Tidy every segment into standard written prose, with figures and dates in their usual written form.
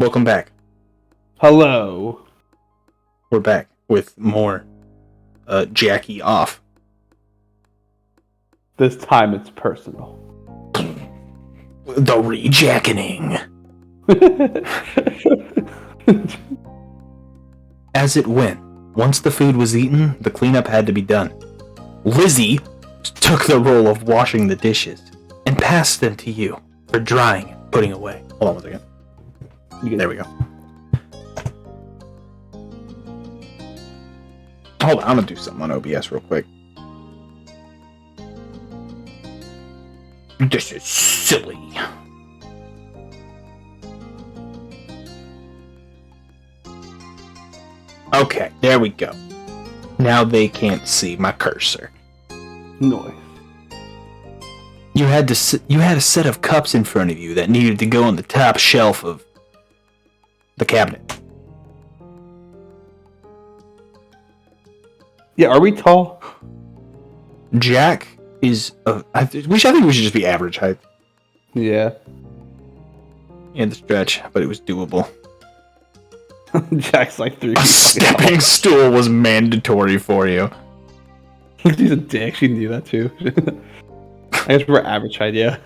Welcome back. Hello. We're back with more Jackie off. This time it's personal. The rejackening. As it went, once the food was eaten, the cleanup had to be done. Lizzie took the role of washing the dishes and passed them to you for drying and putting away. Hold on 1 second. There we go. Hold on, I'm gonna do something on OBS real quick. This is silly. Okay, there we go. Now they can't see my cursor. Noise. You had a set of cups in front of you that needed to go on the top shelf of the cabinet. Yeah, are we tall? Jack is I think we should just be average height. Yeah. In the stretch, but it was doable. Jack's like 3 A stepping stool was mandatory for you. He's a dick. She knew that too. I guess we're average height, yeah.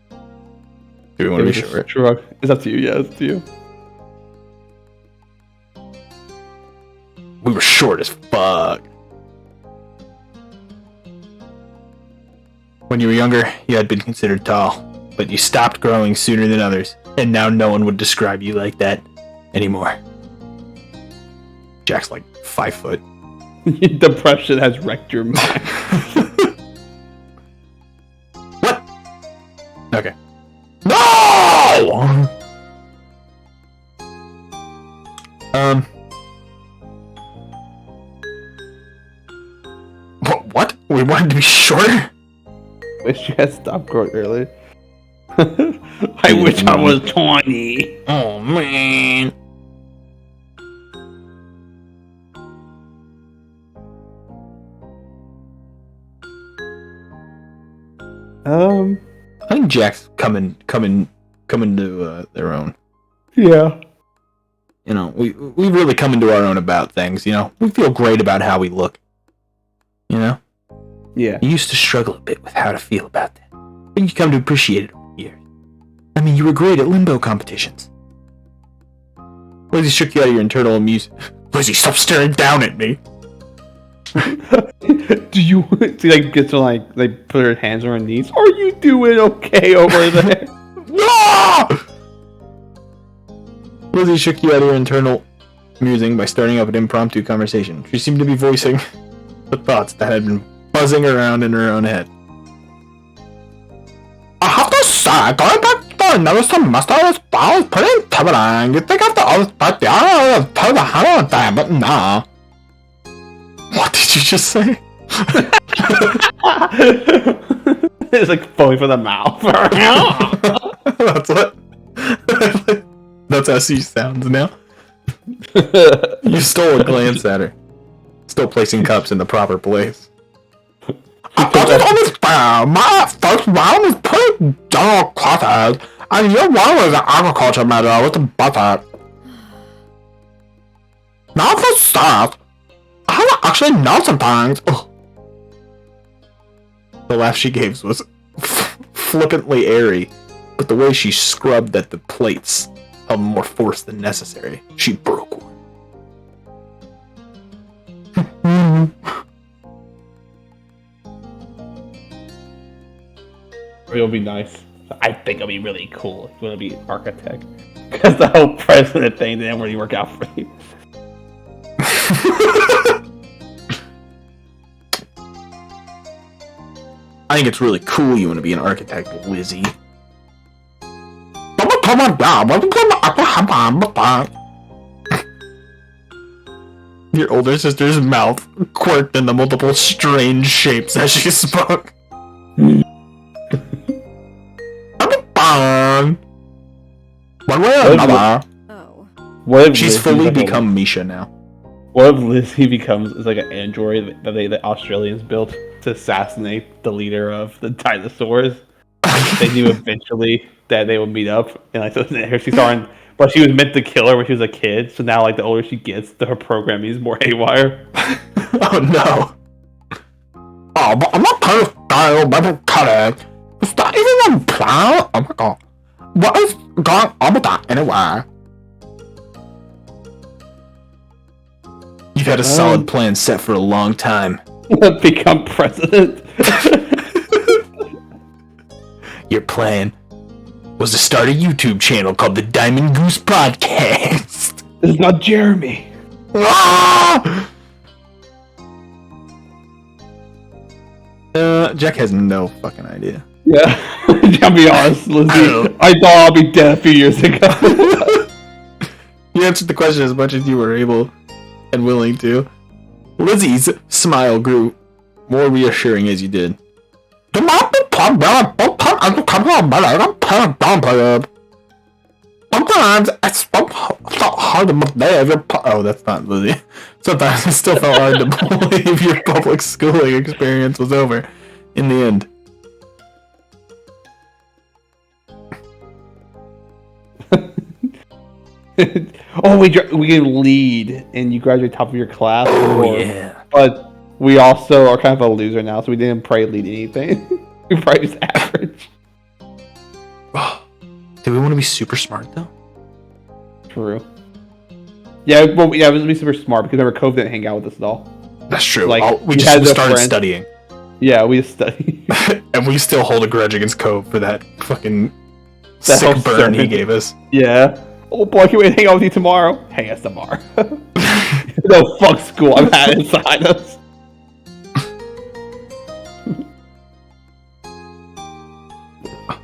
Do we want to be short? Shrug. It's up to you, yeah, it's up to you. We were short as fuck. When you were younger, you had been considered tall, but you stopped growing sooner than others, and now no one would describe you like that anymore. Jack's like 5 foot. Depression has wrecked your mind. What? Okay. No! What? We wanted to be shorter? Wish you had stopped growing earlier. I wish I was 20. Oh, man. I think Jack's coming to their own. Yeah. You know, we really come into our own about things, you know? We feel great about how we look. You know? Yeah. You used to struggle a bit with how to feel about that. But you come to appreciate it over the years. I mean, you were great at limbo competitions. Lizzie shook you out of your internal amusement. Lizzie, stop staring down at me! Do you see, like, get to like put her hands on her knees? Are you doing okay over there? No! Lizzie shook you out of your internal musing by starting up an impromptu conversation. She seemed to be voicing the thoughts that had been buzzing around in her own head. I have to say, going back to another semester is pretty intimidating. You think after all this back there, I would tell the hell of that, but nah. What did you just say? It's like foaming from the mouth. That's what. That's how she sounds now. You stole a glance at her. Still placing cups in the proper place. I thought it was fair. My first round was pretty dull classes, and your one was an agriculture matter with a butter. Now for start, I actually know some things. Ugh. The laugh she gave was flippantly airy, but the way she scrubbed at the plates held more force than necessary. She broke one. It'll be nice. I think it'll be really cool if you want to be an architect. Because the whole president thing didn't really work out for you. I think it's really cool you want to be an architect, Lizzie. Your older sister's mouth quirked into multiple strange shapes as she spoke. One way or another. What if She's Lizzie fully like become Misha now. What if Lizzie becomes is like an android that the Australians built to assassinate the leader of the dinosaurs? They knew eventually that they would meet up, and like so here she saw in but she was meant to kill her when she was a kid. So now, like the older she gets, her programming is more haywire. Oh no. Oh, but I'm not kind of style, but I'm kind of. Is that even a plan? Oh my god. What is going on with that anyway? You've had a solid plan set for a long time. Become president. Your plan was to start a YouTube channel called the Diamond Goose Podcast. It's not Jeremy. Ah! Jack has no fucking idea. Yeah, I'll be honest, Lizzie. I thought I'd be dead a few years ago. You answered the question as much as you were able and willing to. Lizzie's smile grew more reassuring as you did. Sometimes it's hard to believe oh, that's not Lizzie. Sometimes it still felt hard to believe your public schooling experience was over in the end. Oh, we can lead, and you graduate top of your class. Oh, yeah. But we also are kind of a loser now, so we didn't probably lead anything. We probably just average. Do we want to be super smart though? True. Yeah, well, yeah, it was to be super smart because remember Cove didn't hang out with us at all. That's true. Like, we just started studying. Yeah, we just studied. And we still hold a grudge against Cove for that fucking sick burn he gave us. Yeah. Oh boy, I can't wait to hang out with you tomorrow. Hang us tomorrow. No, fuck school. I've had it inside us.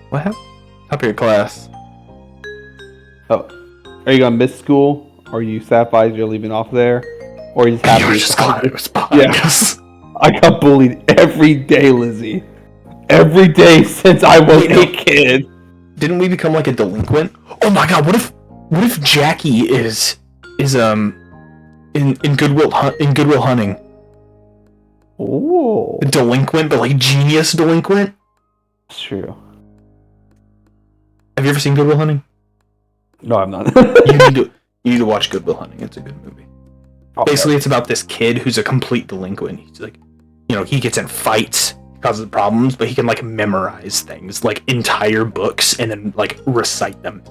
What happened? Top of your class. Oh. Are you gonna miss school? Or are you satisfied you're leaving off there? Or are you just happy? You were just glad it was behind us. I got bullied every day, Lizzie. Every day since I was a kid. Didn't we become like a delinquent? Oh my god, what if Jackie is in Goodwill Hunting? Oh. A delinquent, but like genius delinquent? It's true. Have you ever seen Goodwill Hunting? No, I'm not. You need to watch Goodwill Hunting. It's a good movie. Okay. Basically, it's about this kid who's a complete delinquent. He's like, he gets in fights, causes problems, but he can like memorize things, like entire books, and then like recite them.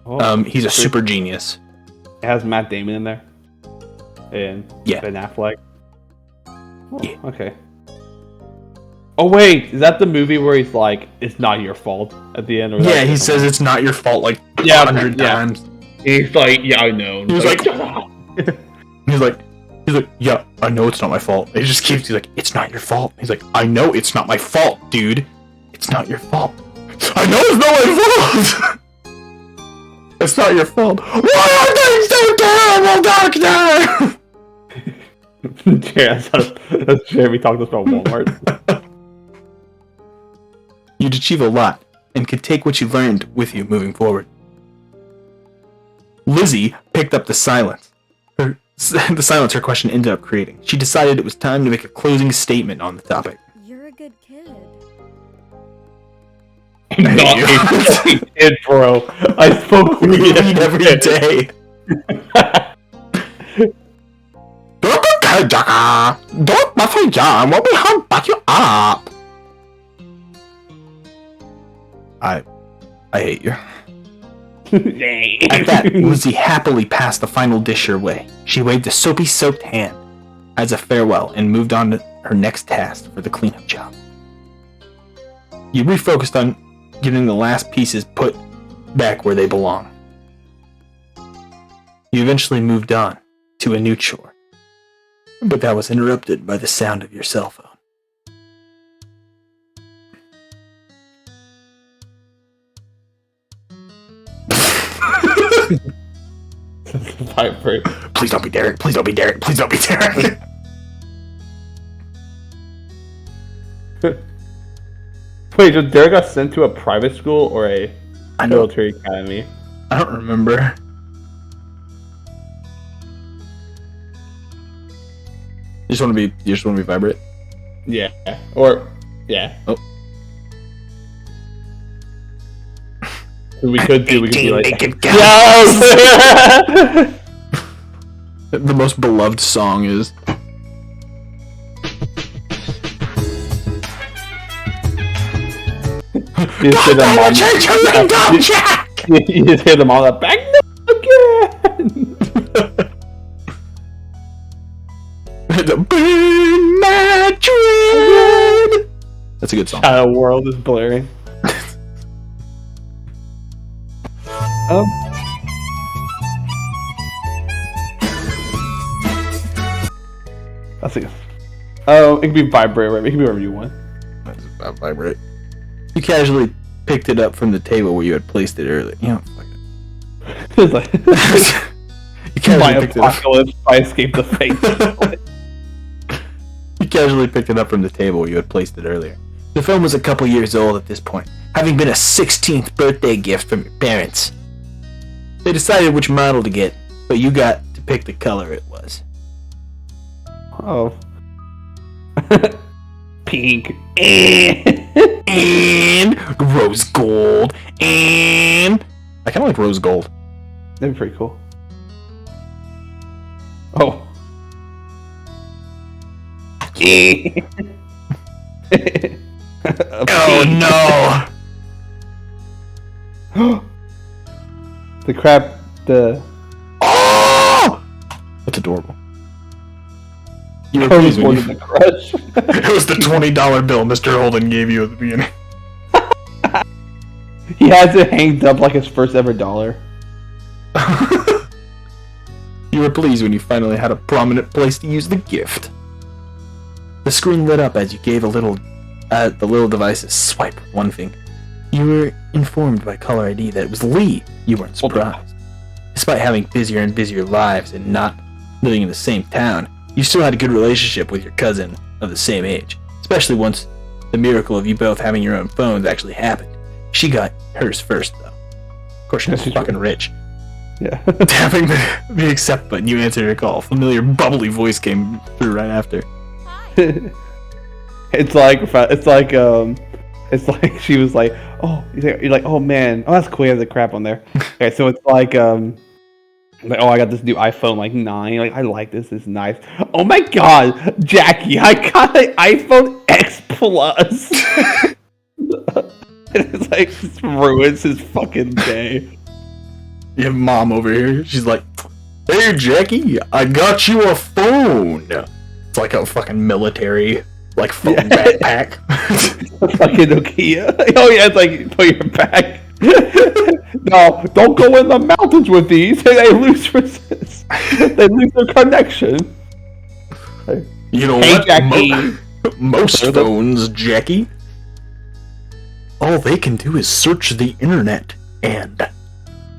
Oh, he's a super genius. It has Matt Damon in there. And Ben Affleck. Oh, yeah. Okay. Oh wait, is that the movie where he's like, "It's not your fault" at the end? Or yeah, he says it's not your fault like 100 times. He's like, "Yeah, I know." He's like, he's like, "Yeah, I know it's not my fault." He just keeps, he's like, "It's not your fault." He's like, "I know it's not my fault, dude. It's not your fault. I know it's not my fault. It's not your fault. Why are things so terrible, Doctor?" Yeah, that's Jeremy talking to us about Walmart. You'd achieve a lot, and could take what you learned with you moving forward. Lizzie picked up the silence her question ended up creating. She decided it was time to make a closing statement on the topic. You're a good kid. I'm not a fucking kid, bro. I spoke We read every day. Don't buffet John. We'll be home, back you up. I hate you. At that, Lizzie happily passed the final dish her way. She waved a soapy-soaked hand as a farewell and moved on to her next task for the cleanup job. You refocused on getting the last pieces put back where they belong. You eventually moved on to a new chore, but that was interrupted by the sound of your cell phone. Vibrate. Please don't be Derek. Please don't be Derek. Please don't be Derek. Wait, so Derek got sent to a private school or a military academy? I don't remember. You just want to be vibrate? Yeah. Or yeah. Oh. We could be like, naked guys. yes! The most beloved song is. You just hear them on. You just hear them all that back again. Burn my dread. That's a good song. Shadow World is blaring. That's it. Oh, it can be vibrate, right? It can be whatever you want. That's about vibrate. You casually picked it up from the table where you had placed it earlier. You know, fuck it. It's like, You casually my picked it up. apocalypse, I escaped the fate. You casually picked it up from the table where you had placed it earlier. The film was a couple years old at this point, having been a 16th birthday gift from your parents. They decided which model to get, but you got to pick the color it was. Oh. Pink. And rose gold. And I kind of like rose gold. That'd be pretty cool. Oh. Oh no! The crab. The. Oh! That's adorable. You were Cody's pleased more when than the crush. It was the $20 bill Mr. Holden gave you at the beginning. He has it hanged up like his first ever dollar. You were pleased when you finally had a prominent place to use the gift. The screen lit up as you gave the little device a swipe with one finger. You were informed by caller ID that it was Lee. You weren't surprised. Despite having busier and busier lives and not living in the same town, you still had a good relationship with your cousin of the same age, especially once the miracle of you both having your own phones actually happened. She got hers first, though. Of course, she was fucking rich. Yeah. Tapping the accept button, you answered her call. Familiar, bubbly voice came through right after. It's like she was like, oh, you're like, oh man, oh that's cool. There's a crap on there. Okay, so it's like oh, I got this new iPhone like 9. Like I like this. It's nice. Oh my god, Jackie, I got an iPhone X Plus. It's like just ruins his fucking day. You have mom over here. She's like, hey, Jackie, I got you a phone. It's like a fucking military, like, phone backpack. Fucking Nokia. Oh yeah, it's like put your back. No, don't go in the mountains with these. They lose resistance. They lose their connection. You know Hey, what? Jackie. Most phones, Jackie, all they can do is search the internet and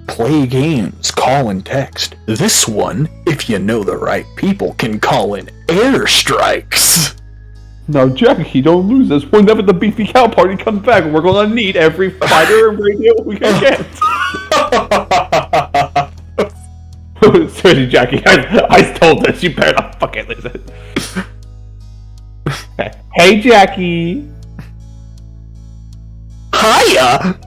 play games, call and text. This one, if you know the right people, can call in airstrikes. No, Jackie, don't lose this. Whenever the beefy cow party comes back, we're gonna need every fighter and radio we can get. Sorry, Jackie, I stole this. You better not fucking listen. Okay. Hey, Jackie. Hiya!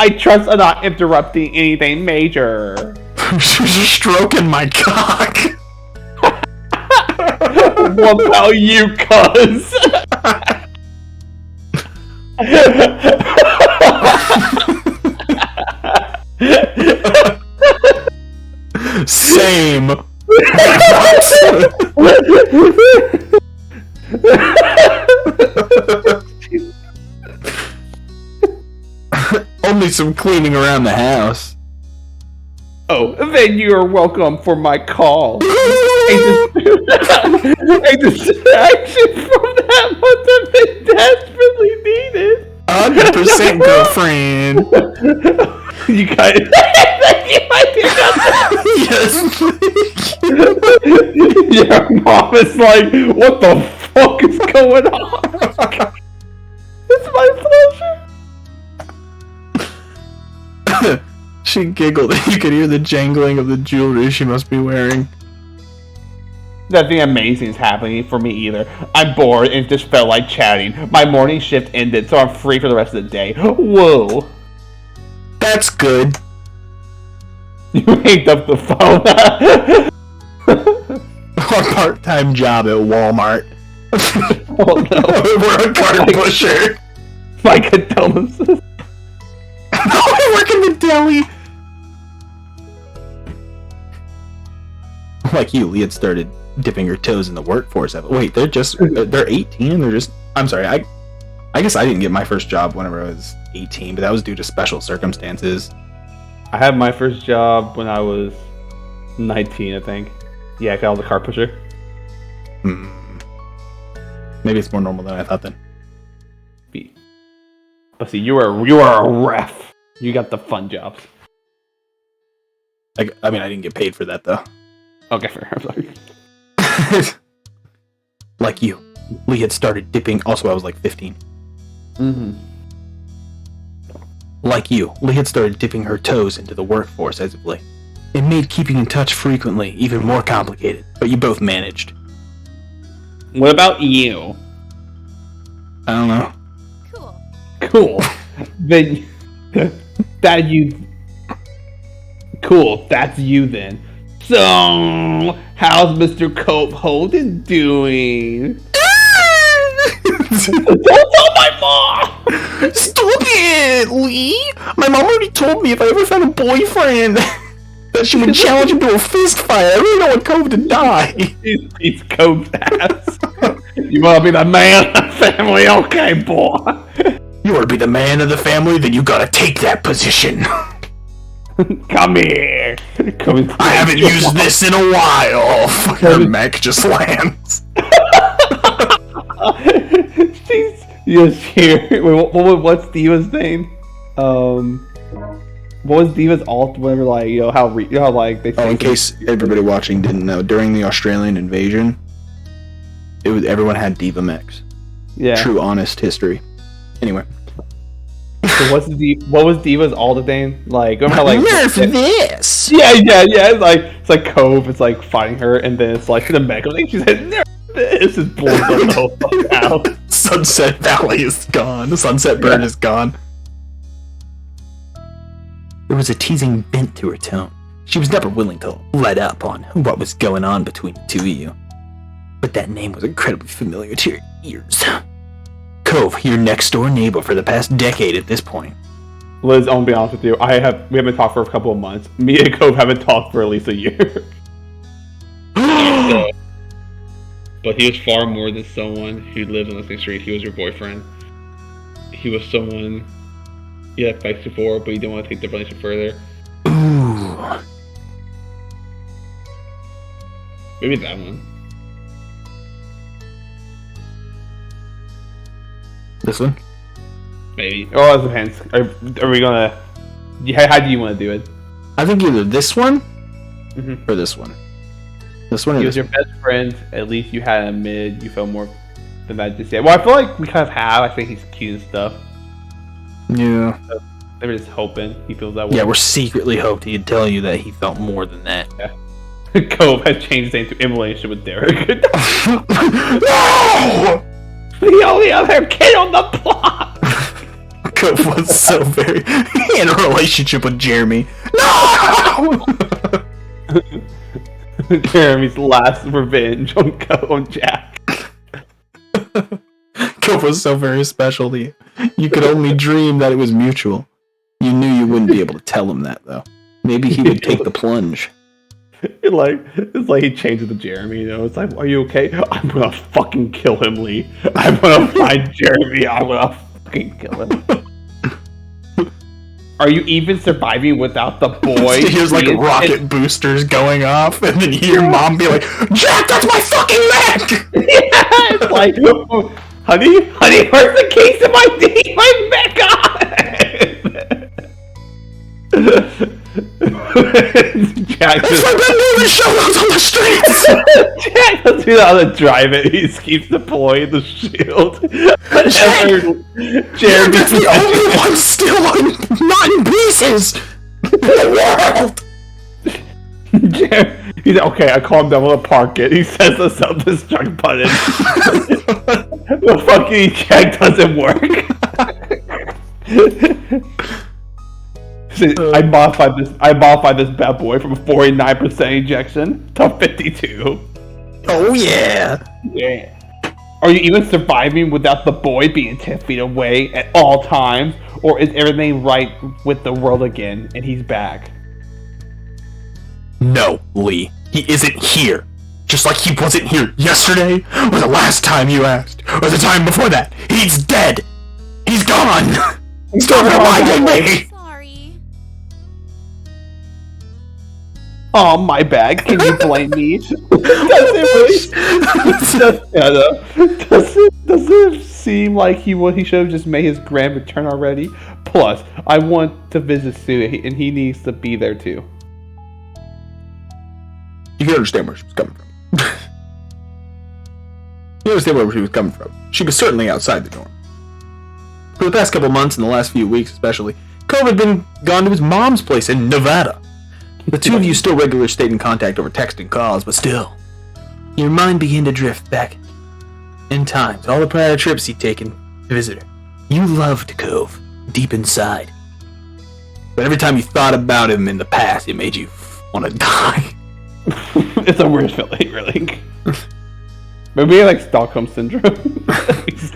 I trust I'm not interrupting anything major. She's just stroking my cock. What about you, cuz? Same. Only some cleaning around the house. Oh, then you are welcome for my call. A distraction from that must have been desperately needed. 100% girlfriend. You guys, you might pick up. Yes. Your mom is like, what the fuck is going on? It's my pleasure. She giggled. You could hear the jangling of the jewelry she must be wearing. nothing amazing is happening for me either. I'm bored and just felt like chatting. My morning shift ended, so I'm free for the rest of the day. Whoa. That's good. You hanged up the phone. Our part-time job at Walmart. Oh no. We're a cart pusher. My condolences. I work in the deli. Like you, Lee had started dipping her toes in the workforce. Wait, they're 18. I'm sorry. I guess I didn't get my first job whenever I was 18, but that was due to special circumstances. I had my first job when I was 19, I think. Yeah, I was a car pusher. Maybe it's more normal than I thought then. But see, you are a ref. You got the fun jobs. I mean, I didn't get paid for that though. Okay, fair. I'm sorry. Like you, Lee had started dipping. Also, I was like 15. Mm-hmm. Like you, Lee had started dipping her toes into the workforce as of late. It made keeping in touch frequently even more complicated, but you both managed. What about you? I don't know. Cool. Then Cool, that's you then. So, how's Mr. Cove Holden doing? Don't tell my mom! Stop it, Lee! My mom already told me if I ever found a boyfriend that she would challenge him to a fist fight. I really don't want Cove to die. He's Cove's ass. You wanna be the man of the family? Okay, boy. You wanna be the man of the family? Then you gotta take that position. Come here. I haven't used this in a while. Her mech just lands. Yes, here. What's Diva's name? What was Diva's alt? Whatever, like how like they. Oh, in case everybody watching didn't know, during the Australian invasion, everyone had Diva mechs. Yeah. True, honest history. Anyway. So what was Diva's alt name? Like, remember how like nerf this? Yeah. It's like Cove. It's like fighting her, and then it's like the mech. I think she said nerf this is blows the whole fuck out. Sunset Valley is gone. The Sunset Bird is gone. There was a teasing bent to her tone. She was never willing to let up on what was going on between the two of you. But that name was incredibly familiar to your ears. Cove, your next door neighbor for the past decade at this point. Liz, I'll be honest with you. We haven't talked for a couple of months. Me and Cove haven't talked for at least a year. But he was far more than someone who lived on the same street. He was your boyfriend. He was someone you had fights before, but you didn't want to take the relationship further. Ooh. Maybe that one. This one? Maybe. Oh, it depends. Are we gonna? How do you want to do it? I think either this one or this one. This one. He was your best friend. At least you had a mid. You felt more than that just yet. Well, I feel like we kind of have. I think he's cute and stuff. Yeah. So they were just hoping he feels that way. Yeah, we're secretly hoped he'd tell you that he felt more than that. Yeah. Cove had changed his name to Emulation with Derek. No! The only other kid on the block! Cove was so very in a relationship with Jeremy. No! Jeremy's last revenge on Jack. Cove was so very special to you. You could only dream that it was mutual. You knew you wouldn't be able to tell him that, though. Maybe he would take the plunge. It's like he changed it to Jeremy, you know? It's like, are you okay? I'm gonna fucking kill him, Lee. I'm gonna find Jeremy. I'm gonna fucking kill him. Are you even surviving without the boy? Here's like rocket boosters going off, and then you hear your mom be like, Jack, that's my fucking mech! Yeah, it's like, honey, where's the case of my mech on? Jack just like that movie show those on the streets. Jack doesn't do that on the drive it. He just keeps deploying the shield. Jeremy's the only one still not in pieces in the world. He's like, okay, I calmed down, I'm gonna park it. He says the self-destruct button. The fucking eject doesn't work. I modified this bad boy from a 49% ejection to 52. Oh yeah! Yeah. Are you even surviving without the boy being 10 feet away at all times? Or is everything right with the world again and he's back? No, Lee. He isn't here. Just like he wasn't here yesterday, or the last time you asked, or the time before that. He's dead! He's gone! Stop reminding me! Sorry. Oh, my bad. Can you blame me? Does it seem like he should have just made his grand return already? Plus, I want to visit Sue, and he needs to be there too. You can understand where she was coming from. You understand where she was coming from. She was certainly outside the dorm. For the past couple months, and the last few weeks especially, Cove had been gone to his mom's place in Nevada. The two of you still regularly stayed in contact over text and calls, but still, your mind began to drift back in time to all the prior trips he'd taken to visit her. You loved Cove, deep inside. But every time you thought about him in the past, it made you want to die. It's a weird feeling, really. Maybe like Stockholm Syndrome.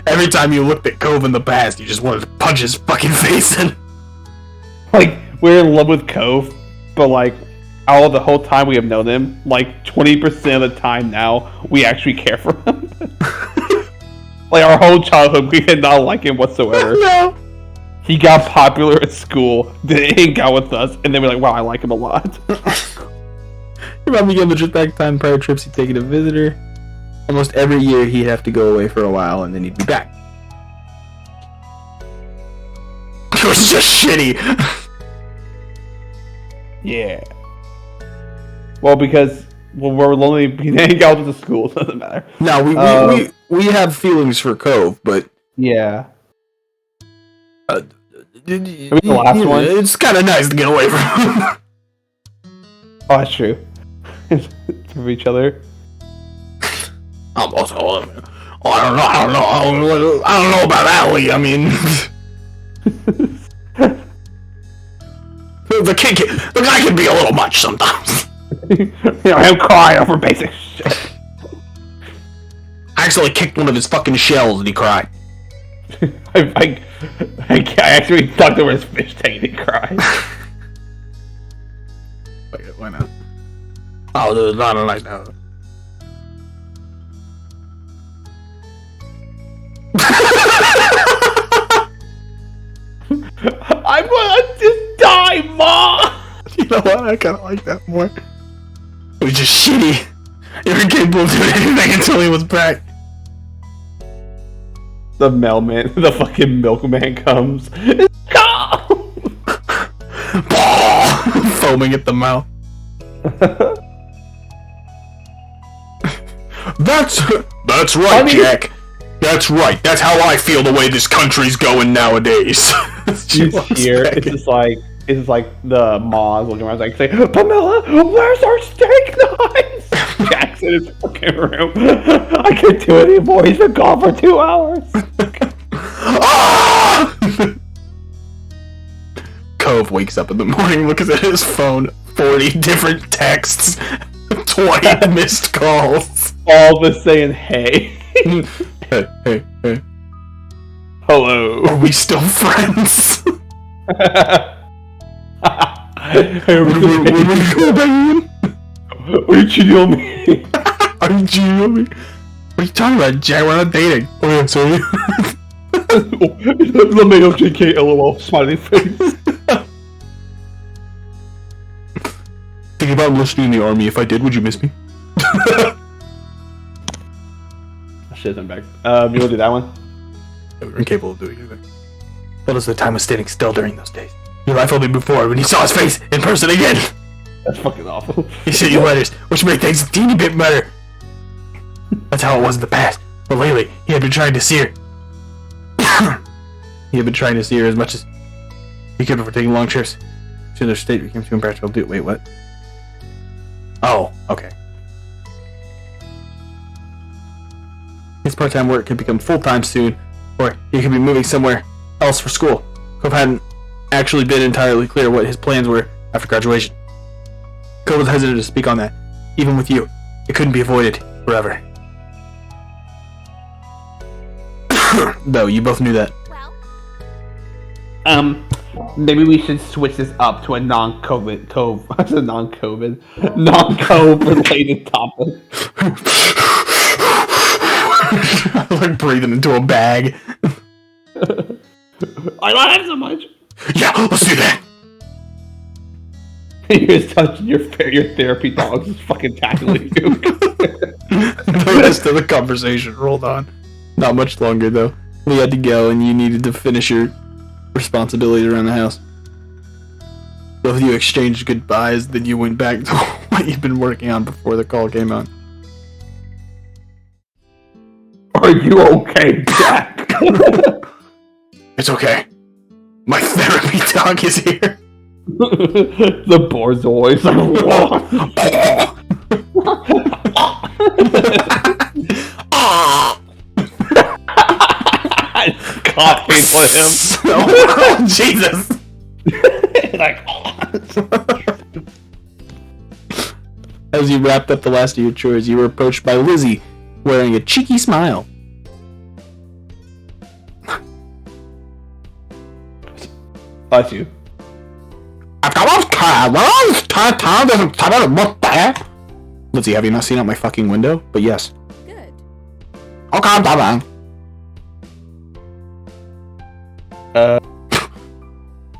Every time you looked at Cove in the past, you just wanted to punch his fucking face in. Like, we're in love with Cove, but like, all the whole time we have known him, like 20% of the time now, we actually care for him. Like, our whole childhood, we did not like him whatsoever. No. He got popular at school, didn't hang out with us, and then we're like, wow, I like him a lot. Your mom began to drift back time prior trips he'd taken to visit her. Almost every year he'd have to go away for a while and then he'd be back. It was just shitty. Yeah. Well, because we're lonely, we hang out with the school, so it doesn't matter. No, we have feelings for Cove, but yeah. Maybe the last one? It's kind of nice to get away from him. Oh, that's true. For each other. I don't know about Allie. I mean, the guy can be a little much sometimes. Him crying over basic shit. I accidentally kicked one of his fucking shells and he cried. I actually tucked over his fish tank and he cried. Why not? Oh, there's not a nice house. I'm gonna just die, Ma! You know what? I kind of like that more. It was just shitty. You were capable of doing anything until he was back. The mailman, the fucking milkman comes. Foaming at the mouth. That's right, Jack. That's right. That's how I feel the way this country's going nowadays. Here, it's just like the Ma's looking around, like saying, "Pamela, where's our steak knives?" Jack's in his fucking room. I can't do it anymore. He's been gone for 2 hours. Cove wakes up in the morning, looks at his phone, 40 different texts, 20 missed calls. All of us saying, "Hey." Hey. Hello. Are we still friends? Hey, What are you cheating on me? Are you cheating on me? What are you talking about, Jack? We're not dating. Oh yeah, sorry. LMAO JK LOL smiley face. Thinking about enlisting in the army. If I did, would you miss me? Shit, I'm back. You wanna do that one? We were incapable of doing anything. What was the time of standing still during those days? Your life only moved forward when you saw his face in person again. That's fucking awful. He sent you letters, which made things a teeny bit better. That's how it was in the past. But lately, he had been trying to see her. He had been trying to see her as much as he could before taking long trips. Soon their state became too impractical to do. Wait, what? Oh, okay. His part-time work could become full-time soon, or he could be moving somewhere else for school. Cove hadn't actually been entirely clear what his plans were after graduation. Cove was hesitant to speak on that. Even with you, it couldn't be avoided forever. Though, you both knew that. Maybe we should switch this up to a non-COVID related topic. Like breathing into a bag. I laugh so much. Yeah, let's do that. You're touching your therapy dog is fucking tackling you. The rest of the conversation rolled on. Not much longer though. We had to go and you needed to finish your responsibilities around the house. Both of you exchanged goodbyes, then you went back to what you'd been working on before the call came on. Are you okay, Jack? It's okay. My therapy dog is here. The borzoi. Coughing on him. Oh, Jesus. Like, as you wrapped up the last of your chores, you were approached by Lizzie, wearing a cheeky smile. That's you. Lizzie, have you not seen out my fucking window? But yes. Good. Okay, bye-bye.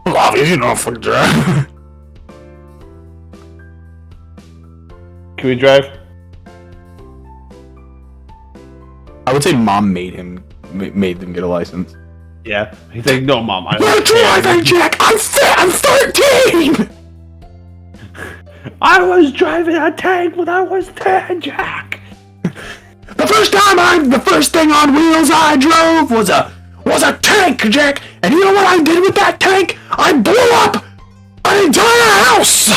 Obviously, you know, fuck drive. Can we drive? I would say mom made them get a license. Yeah. He's like, no, mom, I You're driving, Jack! I'm 13! I was driving a tank when I was 10, Jack! The first thing on wheels I drove was a tank, Jack! And you know what I did with that tank? I blew up an entire house!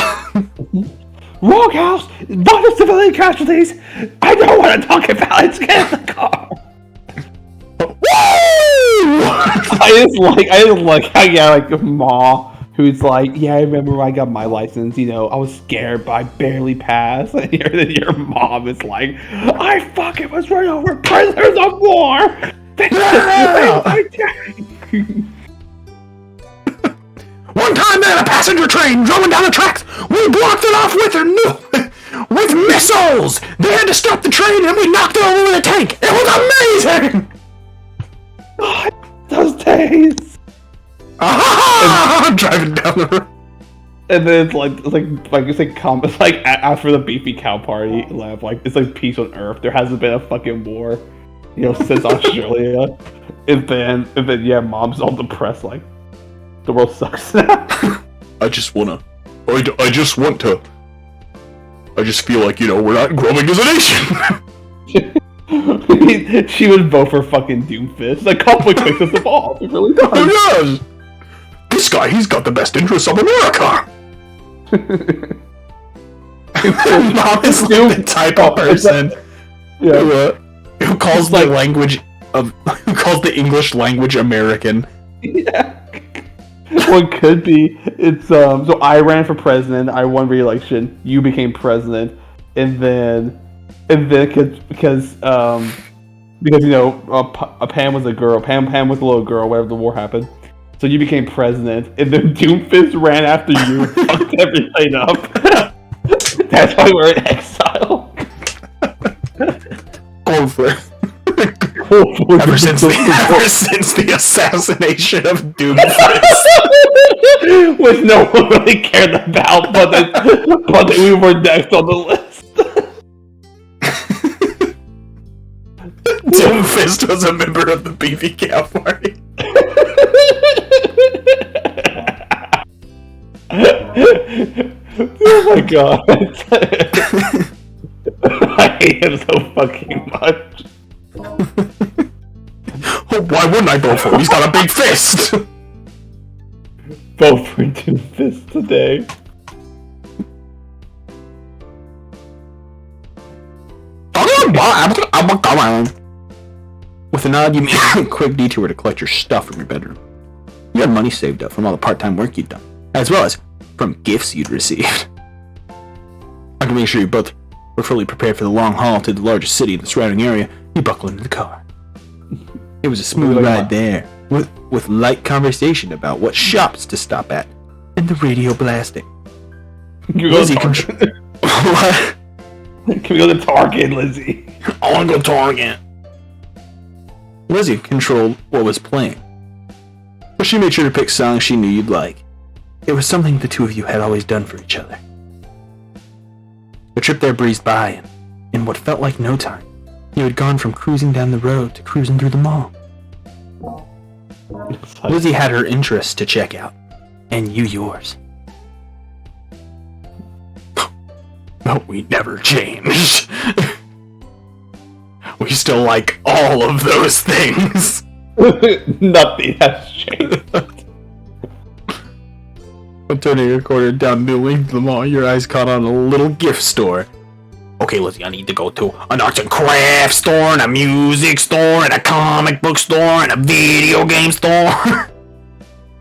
Wrong house! Bunch of civilian casualties! I know what I'm talking about! Let's get in the car! Woo! I just like how, yeah, like, Ma, who's like, yeah, I remember when I got my license, you know, I was scared, but I barely passed. And your mom is like, I fucking was run over prisoners of war! One time they had a passenger train driving down the tracks. We blocked it off with missiles. They had to stop the train and we knocked it over with a tank. It was amazing. God, those days. I'm driving down the road. And then it's like after the beefy cow party left, like it's like peace on earth. There hasn't been a fucking war, you know, since Australia. And then yeah, mom's all depressed, like the world sucks now. I just want feel like, you know, we're not growing as a nation. She would vote for fucking Doomfist. Like, conflict makes us evolve. It really does. Oh, yes. This guy, he's got the best interests of America. Mom is like the type of person who calls the English language American. Yeah. Well, it could be. It's so I ran for president. I won re-election. You became president, and then because you know Pam was a girl. Pam was a little girl. Whenever the war happened, so you became president, and then Doomfist ran after you and fucked everything up. That's why we're in exile. Ever since the assassination of Doomfist, which no one really cared about, but that we were next on the list. Doomfist was a member of the beefy cow party. Oh my god. I hate him so fucking much. Why wouldn't I vote for him? He's got a big fist! Vote for Doomfist today. With a nod, you made a quick detour to collect your stuff from your bedroom. You had money saved up from all the part-time work you'd done, as well as from gifts you'd received. After making sure you both were fully prepared for the long haul to the largest city in the surrounding area, you buckled into the car. It was a smooth ride there, with light conversation about what shops to stop at, and the radio blasting. Lizzie, What? Can we go to Target, Lizzie? I want to go Target. Lizzie controlled what was playing, but she made sure to pick songs she knew you'd like. It was something the two of you had always done for each other. The trip there breezed by, and in what felt like no time, you had gone from cruising down the road to cruising through the mall. Lizzie had her interests to check out, and you yours. But we never changed. We still like all of those things. Nothing has changed. When turning your corner down the length of the mall, your eyes caught on a little gift store. Okay, Lizzie, I need to go to an arts and crafts store, and a music store, and a comic book store, and a video game store.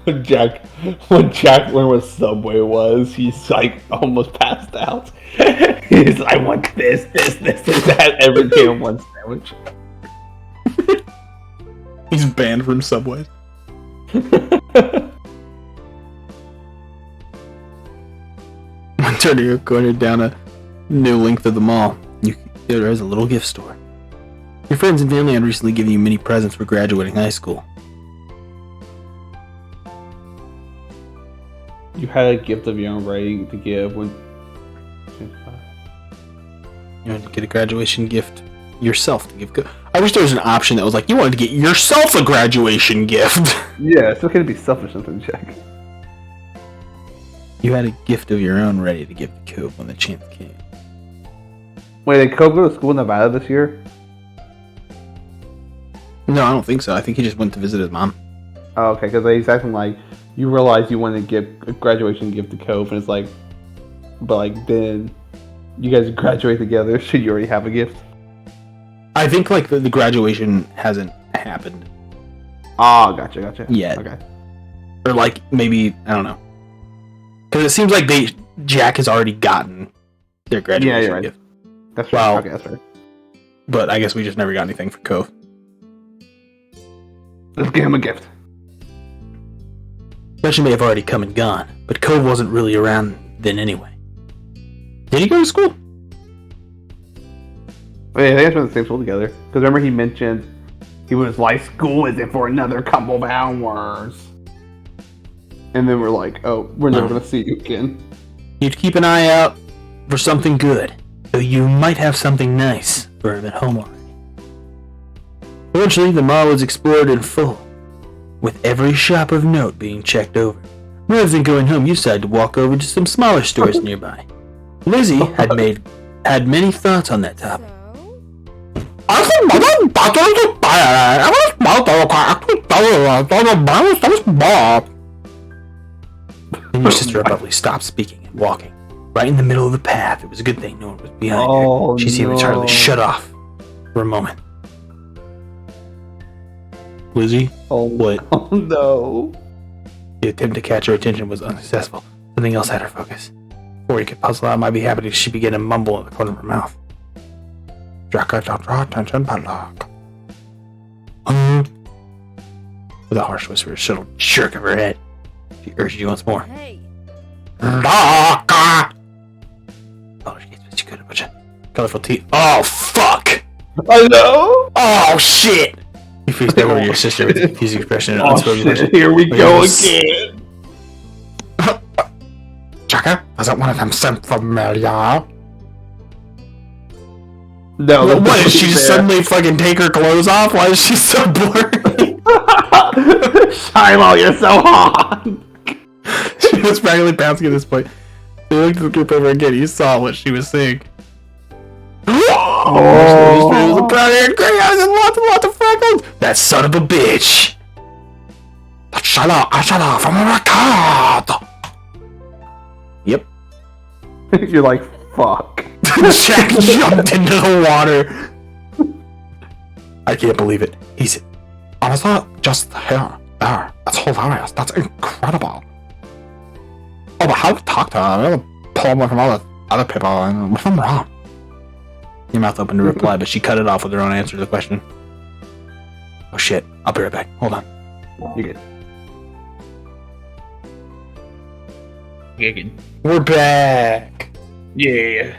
When Jack learned what Subway was, he's like almost passed out. He's like, I want this, and that. Every damn one sandwich. He's banned from Subway. When turning your corner down a new length of the mall, there is a little gift store. Your friends and family had recently given you many presents for graduating high school. You had a gift of your own ready to give when You wanted to get a graduation gift yourself to give. I wish there was an option that was like, you wanted to get yourself a graduation gift. Yeah, it's okay to be selfish something, Jack. You had a gift of your own ready to give to Cove when the chance came. Wait, did Cove go to school in Nevada this year? No, I don't think so. I think he just went to visit his mom. Oh, okay, because he's acting like you realize you want to give a graduation gift to Cove, and it's like, but like then you guys graduate together. Should you already have a gift? I think like the graduation hasn't happened. Oh, gotcha. Yet. Okay. Or like maybe, I don't know. Because it seems like Jack has already gotten their graduation gift. That's right. Okay, that's right. But I guess we just never got anything for Cove. Let's give him a gift. She may have already come and gone, but Cove wasn't really around then anyway. Did he go to school? Wait, I think it's in the same school together. Because remember he mentioned he was like, school isn't for another couple of hours. And then we're like, oh, we're never going to see you again. You'd keep an eye out for something good, though you might have something nice for him at home already. Eventually, the mall was explored in full, with every shop of note being checked over. Rather than going home, you decided to walk over to some smaller stores nearby. Lizzie had many thoughts on that topic. And your sister abruptly stopped speaking and walking. Right in the middle of the path. It was a good thing no one was behind her. She seemed entirely shut off for a moment. Lizzie? What? Oh no. The attempt to catch her attention was unsuccessful. Something else had her focus. Before you could puzzle out my behavior, she began to mumble in the corner of her mouth. Attention padlock. With a harsh whisper, a subtle jerk of her head. She urged you once more. Hey. Oh, she got a bunch of colorful teeth. Oh, fuck! I know! Oh, shit! You faced over your sister with a confused expression and unspoken question. Here we go again! Chaka, wasn't one of them sent familiar? No, what, did she just suddenly fucking take her clothes off? Why is she so blurry? Shiloh, you're so hot! She was practically bouncing at this point. He looked at the group over again. He saw what she was saying. Oh! It was a brown hair, gray eyes, and lots of freckles. That son of a bitch! That's Shiloh from a record! Yep. You're like, fuck. Jack jumped into the water. I can't believe it. He's honestly just here. There. That's hilarious. That's incredible. Oh, but how to talk to him? I'm gonna pull him from all the other people and if I'm wrong. Your mouth opened to reply, but she cut it off with her own answer to the question. Oh shit. I'll be right back. Hold on. You're good. You're good. We're back. Yeah.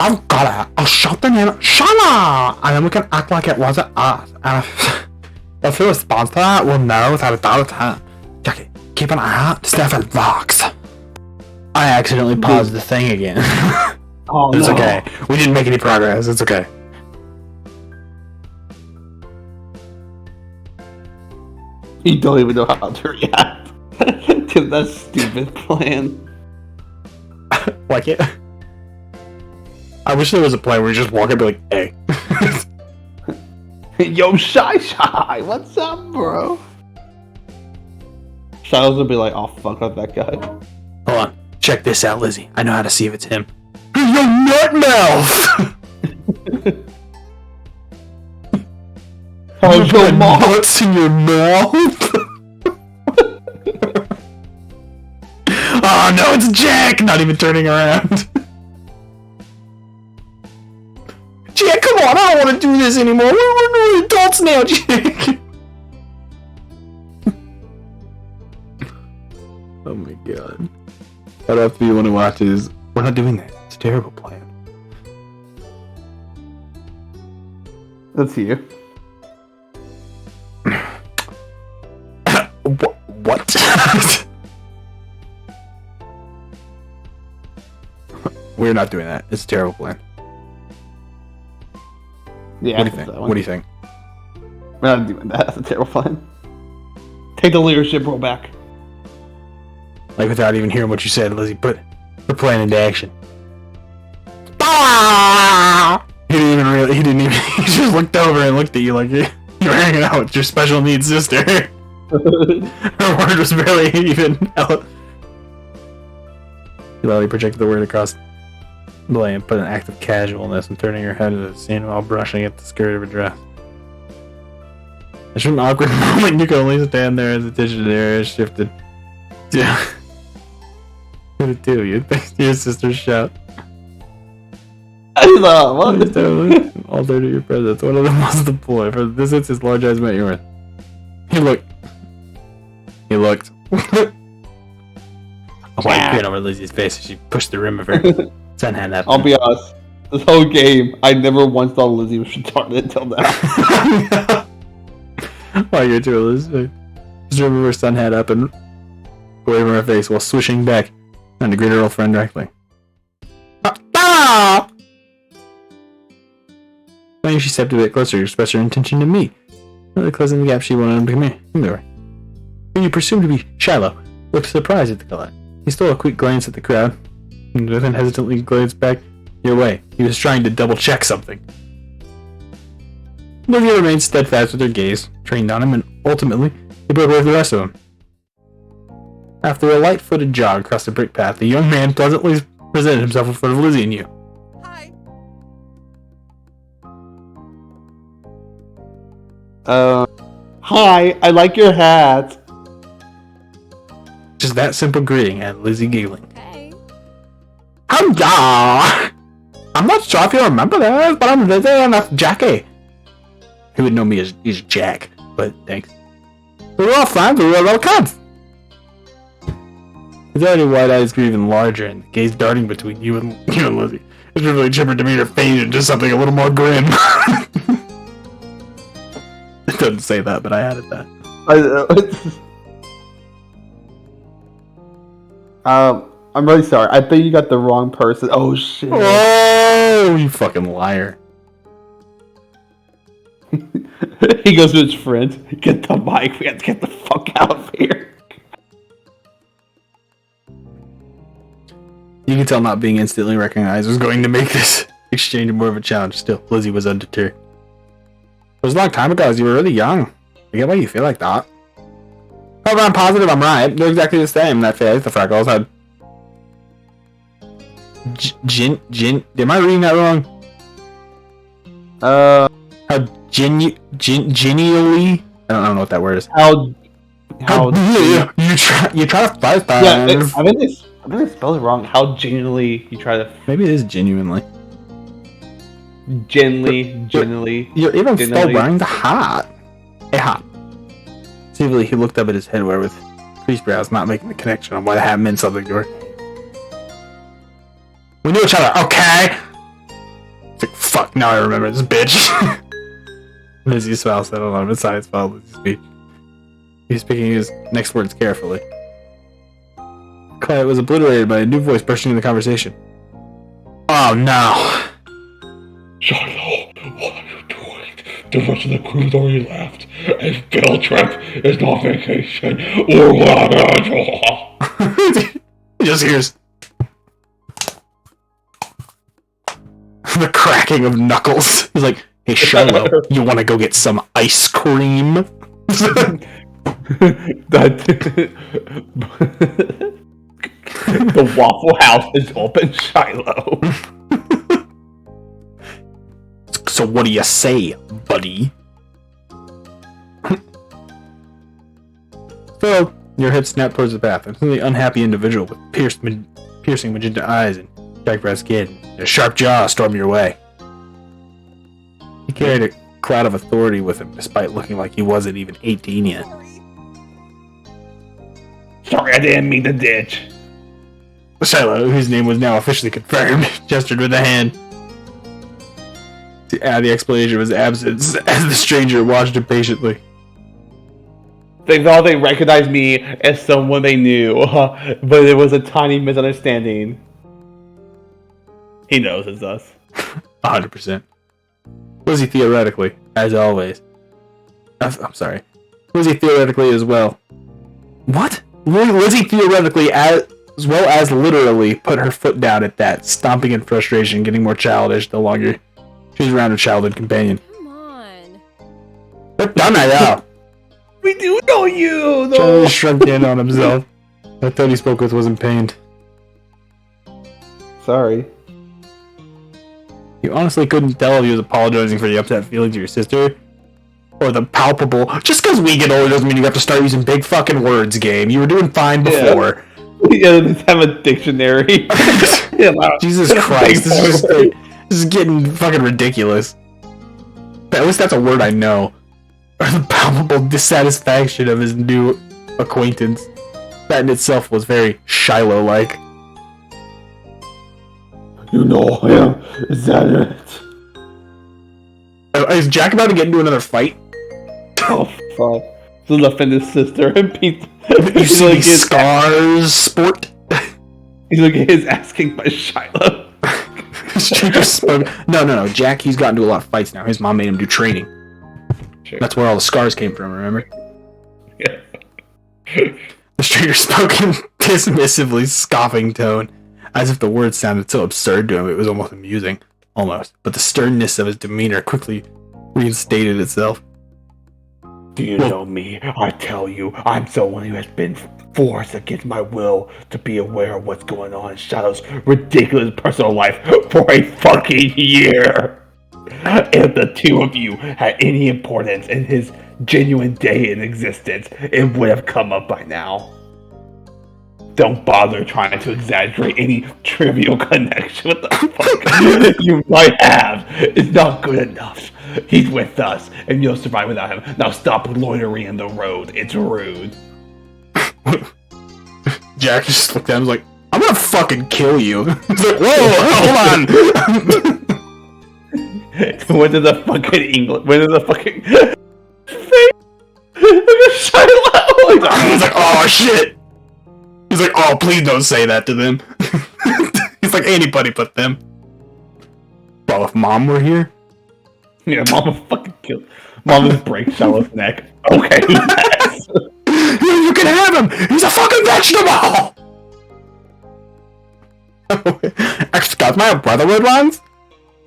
I've got it. I'll shout the name Shiloh! And then we can act like it wasn't us. And if he responds to that, we'll know without a doubt of time. Jackie, keep an eye out to see if it locks. I accidentally paused the thing again. Oh, It's no. okay. We didn't make any progress. It's okay. You don't even know how to react to that stupid plan. Like it. I wish there was a plan where you just walk up and be like, hey. Yo, Shy, what's up, bro? Shiloh's gonna be like, oh, fuck up that guy. Hold on. Check this out, Lizzie. I know how to see if it's him. Yo, nut mouth! How's your mom? Nuts in your mouth? Oh no, it's Jack! Not even turning around. Jack, come on, I don't want to do this anymore. We're adults now, Jack. Oh my god. That'd have to be one who watches. We're not doing that. It's a terrible plan. That's you. What? We're not doing that. It's a terrible plan. Yeah, What do you think? What do you think? We're not doing that. That's a terrible plan. Take the leadership role back. Like without even hearing what you said, Lizzie, put the plan into action. Ah! He didn't even, he just looked over and looked at you like you were hanging out with your special needs sister. Her word was barely even out. He lightly projected the word across the lane, put an act of casualness and turning her head to the scene while brushing at the skirt of her dress. It's an awkward moment. You can only stand there as attention to the area shifted. Yeah. What did it do? You think your sister's shout. I know, what? Altered to your presence. One of them was the boy. For the distance, his large eyes met yours. He looked. A white grin over Lizzie's face as she pushed the rim of her sun hand up. I'll be honest. This whole game, I never once thought Lizzie was retarded until now. While you're too Elizabeth. Just remember her sun hat up and waving her face while swishing back and to greet her old friend directly. Ah! Finally, she stepped a bit closer to express her intention to meet. Really closing the gap, she wanted him to come here. Come over. Who you presumed to be Shiloh looked surprised at the color. He stole a quick glance at the crowd and then hesitantly glanced back your way. He was trying to double check something. Olivia remained steadfast with her gaze, trained on him, and ultimately, he broke away with the rest of them. After a light-footed jog across the brick path, the young man pleasantly presented himself in front of Lizzie and you. Hi. Hi, I like your hat. Just that simple greeting had Lizzie giggling. Hey. Hiya! I'm not sure if you remember this, but I'm Lizzie and that's Jackie. Who would know me as Jack, but thanks. We were all friends, we were little kids. His already wide eyes grew even larger, and the gaze darting between you and Lizzie. It's really chipper demeanor faded into something a little more grim. It doesn't say that, but I added that. I'm really sorry. I think you got the wrong person. Oh shit. Oh, you fucking liar. He goes to his friend. Get the mic. We have to get the fuck out of here. You can tell not being instantly recognized was going to make this exchange more of a challenge. Still, Lizzie was undeterred. It was a long time ago, as you were really young. I get why you feel like that. However, I'm positive I'm right. They're exactly the same. That face, the freckles, had... Am I reading that wrong? How Genially? I don't know what that word is. How You try to fight yeah, that. I think they spelled it wrong. How genuinely you try to Maybe it is genuinely. genuinely. You're even still genuinely. wearing the hat. A hat. Seemingly, he looked up at his head where with creased brows, not making the connection on why the hat meant something to her. We knew each other, okay? It's like, fuck, now I remember this bitch. Lizzie smiled settled on his side, followed Lizzie's speech. He was speaking his next words carefully. Quiet was obliterated by a new voice bursting in the conversation. Oh no! Shiloh, what are you doing? The rest of the crew's already left. A field trip is not vacation or what? He just hears the cracking of knuckles. He's like, hey Shiloh, you want to go get some ice cream? The Waffle House is open, Shiloh. So what do you say, buddy? So, your head snapped towards the path. A really unhappy individual with piercing magenta eyes and dark brown skin and a sharp jaw stormed your way. He carried a cloud of authority with him, despite looking like he wasn't even 18 yet. Sorry, I didn't mean to ditch. Shiloh, whose name was now officially confirmed, gestured with a hand to add the explanation of his absence as the stranger watched him patiently. They thought they recognized me as someone they knew, but it was a tiny misunderstanding. He knows it's us. 100%. Lizzie theoretically, as always. I'm sorry. Lizzie theoretically as well. What? Lizzie theoretically as well as literally put her foot down at that, stomping in frustration, getting more childish the longer she was around her childhood companion. Come on. Done now. We do know you, though. Charlie shrunk in on himself. The thought he spoke with wasn't pained. Sorry. You honestly couldn't tell if he was apologizing for the upset feelings of your sister, or the palpable, just because we get older doesn't mean you have to start using big fucking words, game. You were doing fine before. Yeah, let's have a dictionary. Yeah, wow. Jesus Christ, this is getting fucking ridiculous. At least that's a word I know. Or the palpable dissatisfaction of his new acquaintance. That in itself was very Shiloh-like. You know him, is that it? Is Jack about to get into another fight? Oh, fuck. So defend his sister and Pete. You see these scars, sport? He's like his ass kicked by Shiloh. No. Jack, he's gotten into a lot of fights now. His mom made him do training. Sure. That's where all the scars came from, remember? Yeah. The stranger spoke in dismissively scoffing tone, as if the words sounded so absurd to him it was almost amusing. Almost. But the sternness of his demeanor quickly reinstated itself. Do you know me? I tell you, I'm someone who has been forced against my will to be aware of what's going on in Shadow's ridiculous personal life for a fucking year. If the two of you had any importance in his genuine day in existence, it would have come up by now. Don't bother trying to exaggerate any trivial connection with the fuck you might have. It's not good enough. He's with us, and you'll survive without him. Now stop loitering in the road. It's rude. Jack just looked at him and was like, I'm gonna fucking kill you. He's like, whoa, hold on. When did the fucking English? When did the fucking Shiloh? He's like, oh shit. He's like, oh, please don't say that to them. He's like, anybody but them. Well, if Mom were here. Yeah, Mama fucking killed. Mama break Shiloh's neck. Okay. Yes. You can have him. He's a fucking vegetable. Excuse my brother would runs.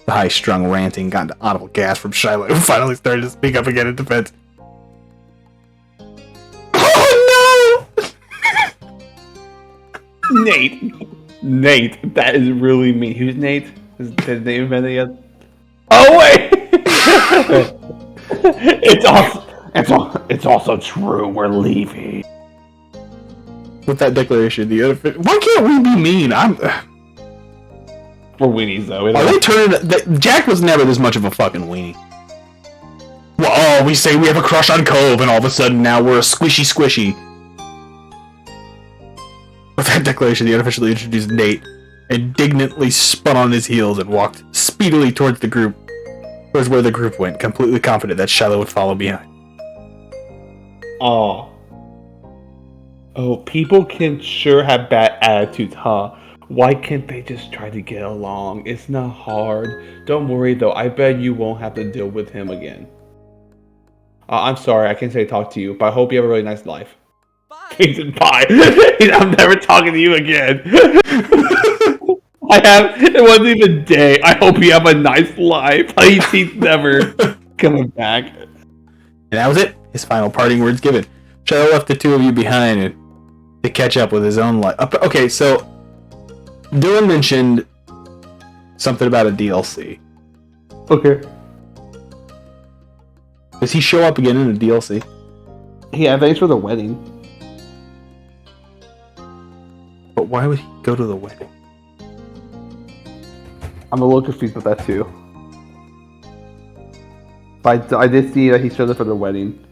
The high-strung ranting got into audible gasp from Shiloh, who finally started to speak up again in defense. Oh no! Nate, that is really mean. Who's Nate? Is his name been yet? Oh wait! It's also true. We're leaving. With that declaration, why can't we be mean? We're weenies though. Are they turning? Jack was never this much of a fucking weenie. Well, we say we have a crush on Cove, and all of a sudden now we're a squishy. With that declaration, the unofficially introduced Nate indignantly spun on his heels and walked speedily towards where the group went, completely confident that Shiloh would follow behind. Oh, people can sure have bad attitudes, huh? Why can't they just try to get along? It's not hard. Don't worry though, I bet you won't have to deal with him again. I'm sorry, I can't say talk to you, but I hope you have a really nice life. Bye. I'm never talking to you again. It wasn't even a day. I hope you have a nice life. He's never coming back. And that was it. His final parting words given. Shiloh left the two of you behind to catch up with his own life. Okay, so Dylan mentioned something about a DLC. Okay. Does he show up again in the DLC? Yeah, thanks for the wedding. But why would he go to the wedding? I'm a little confused with that too. But I did see that he showed up for the wedding.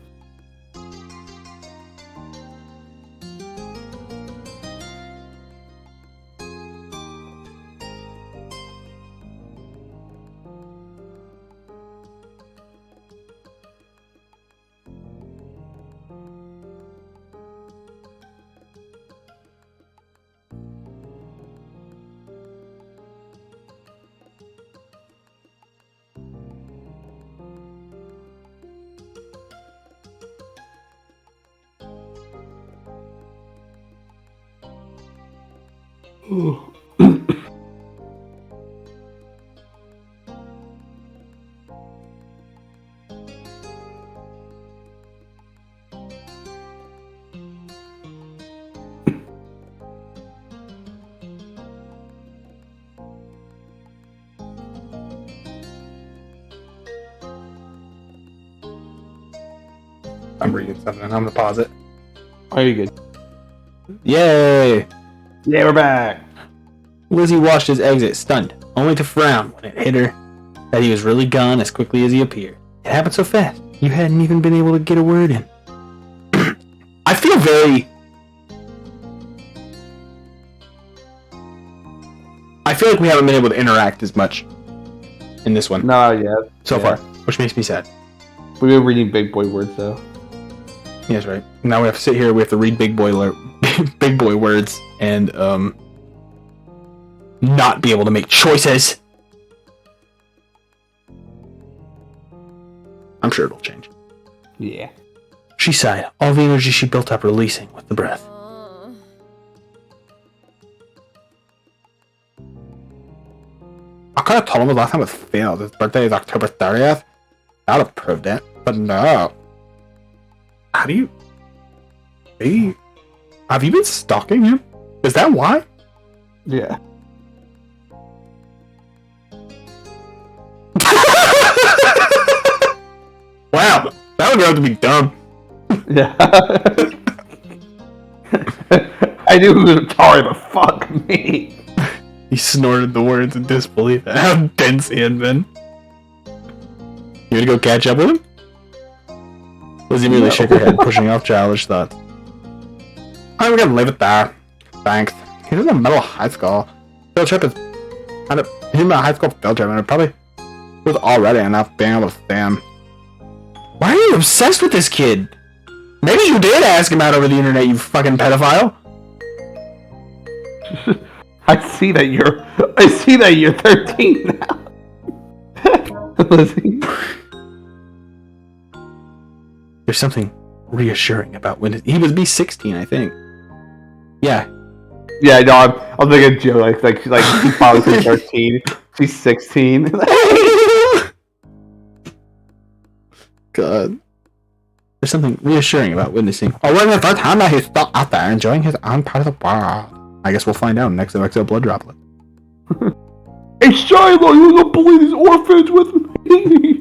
I'm reading something. I'm gonna pause it. Are you good? Yay! Yeah, we're back. Lizzie watched his exit, stunned, only to frown when it hit her that he was really gone as quickly as he appeared. It happened so fast, you hadn't even been able to get a word in. I feel like we haven't been able to interact as much in this one No, yeah. so far, which makes me sad. We've been reading big boy words though. Yes, right. Now we have to sit here, we have to read big boy words and not be able to make choices. I'm sure it'll change. Yeah. She sighed, all the energy she built up releasing with the breath. I could have told him the last time it failed. His birthday is October 30th. That would have proved it. But no. How do you... Have you been stalking him? Is that why? Yeah. Wow. That would have to be dumb. Yeah. I knew he was retarded, but fuck me. He snorted the words in disbelief at how dense he had been. You gonna go catch up with him? Lizzie merely shook her head, pushing off childish thoughts. I'm gonna leave it there. Thanks. He's in the middle of high school. Field trip is... He's in a high school field trip, and it probably was already enough being able to stand. Why are you obsessed with this kid? Maybe you did ask him out over the internet, you fucking pedophile. I see that you're 13 now. Lizzie. There's something reassuring about when he was be 16, I think. Yeah. Yeah, no, I'm thinking Joe, like she's probably 13. She's 16. God. There's something reassuring about witnessing. Oh, when the first time that he's still out there enjoying his own part of the world. I guess we'll find out next Blood Droplet. Hey Shiloh, you don't bully these orphans with me?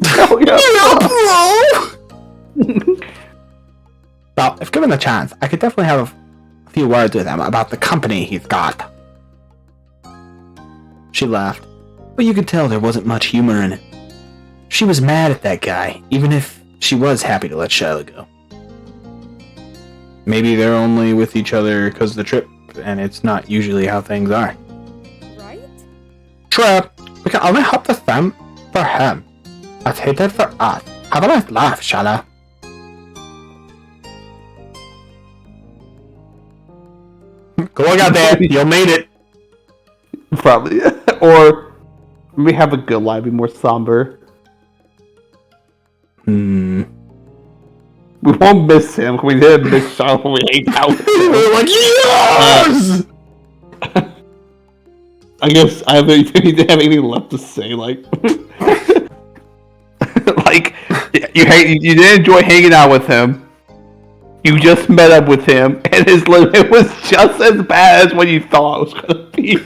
Hell yeah, bro! Well, if given the chance, I could definitely have a few words with him about the company he's got. She laughed, but you could tell there wasn't much humor in it. She was mad at that guy, even if she was happy to let Shiloh go. Maybe they're only with each other because of the trip, and it's not usually how things are. Right? True, we can only hope the same for him, as he did for us. Have a nice laugh, Shiloh. Go on out there, you'll need it. probably. Or we have a good line, be more somber. We won't miss him. We didn't miss Sean when we hang out with him. We're like, yes! I guess I didn't have anything left to say. Like, like you didn't enjoy hanging out with him. You just met up with him, and his limit was just as bad as what you thought it was gonna be.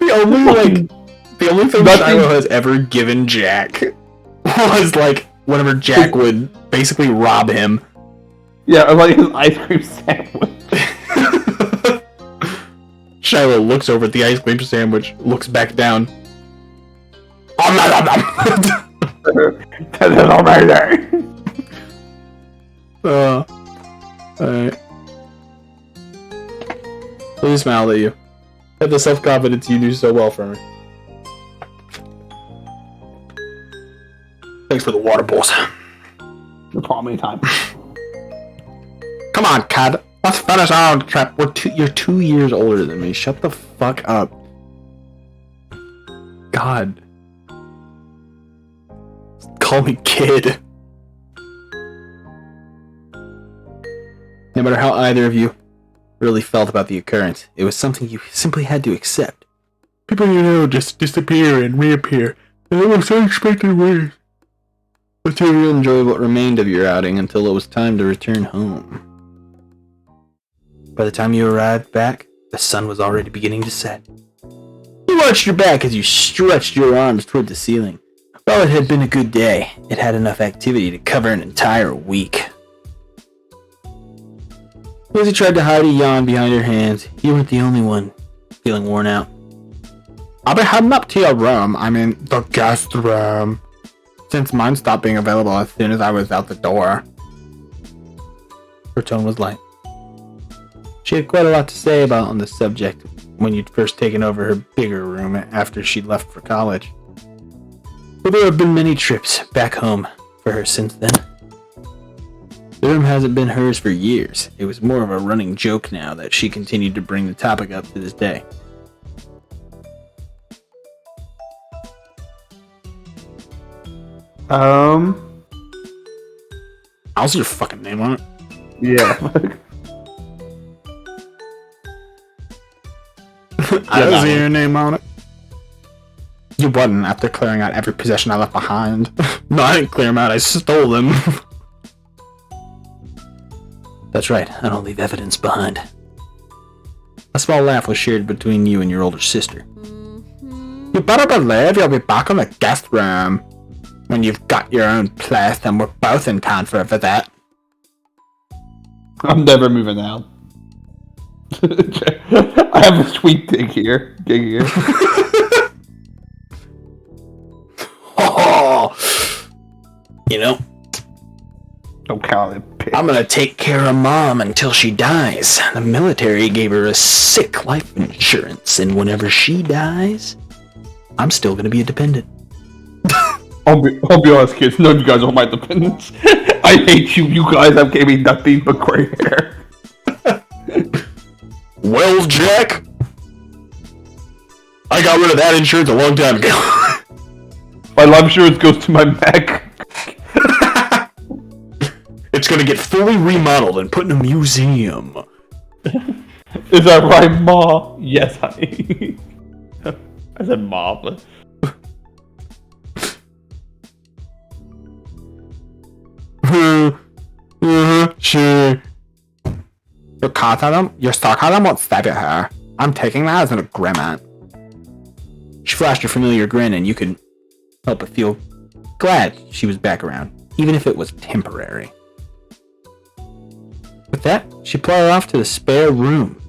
The only thing Shiloh has ever given Jack was like whenever Jack would basically rob him. Yeah, or like his ice cream sandwich. Shiloh looks over at the ice cream sandwich, looks back down. That is amazing. Alright. He smiled at you. Had the self-confidence you do so well for me. Thanks for the water, boss. No problem, anytime. Come on, Cad. Let's finish our own trip. You're 2 years older than me. Shut the fuck up. God. Call me kid. No matter how either of you really felt about the occurrence, it was something you simply had to accept. People you know just disappear and reappear in the most unexpected ways. But to enjoy what remained of your outing until it was time to return home. By the time you arrived back, the sun was already beginning to set. You watched your back as you stretched your arms toward the ceiling. While it had been a good day, it had enough activity to cover an entire week. Lizzie tried to hide a yawn behind her hands. You weren't the only one feeling worn out. I'll be heading up to your room, the guest room, since mine stopped being available as soon as I was out the door. Her tone was light. She had quite a lot to say about on the subject when you'd first taken over her bigger room after she'd left for college. But there have been many trips back home for her since then. The room hasn't been hers for years. It was more of a running joke now that she continued to bring the topic up to this day. How's your fucking name on it? Yeah. I don't see your name on it. You wasn't after clearing out every possession I left behind. No, I didn't clear them out, I stole them. That's right, I don't leave evidence behind. A small laugh was shared between you and your older sister. You better believe you'll be back in the guest room when you've got your own place and we're both in town for a visit. I'm never moving out. I have a sweet dig here. Oh, you know, don't count it, pig. I'm gonna take care of Mom until she dies. The military gave her a sick life insurance, and whenever she dies, I'm still gonna be a dependent. I'll be honest, kids. None of you guys are my dependents. I hate you. You guys have gave me nothing but gray hair. Well, Jack, I got rid of that insurance a long time ago. My life insurance goes to my neck. It's gonna get fully remodeled and put in a museum. Is that right, Ma? Yes, honey. I said Ma, but... Sure. Your sarcasm won't stab your hair. I'm taking that as an agreement. She flashed a familiar grin and you could help but feel glad she was back around, even if it was temporary. With that, she plodded off to the spare room.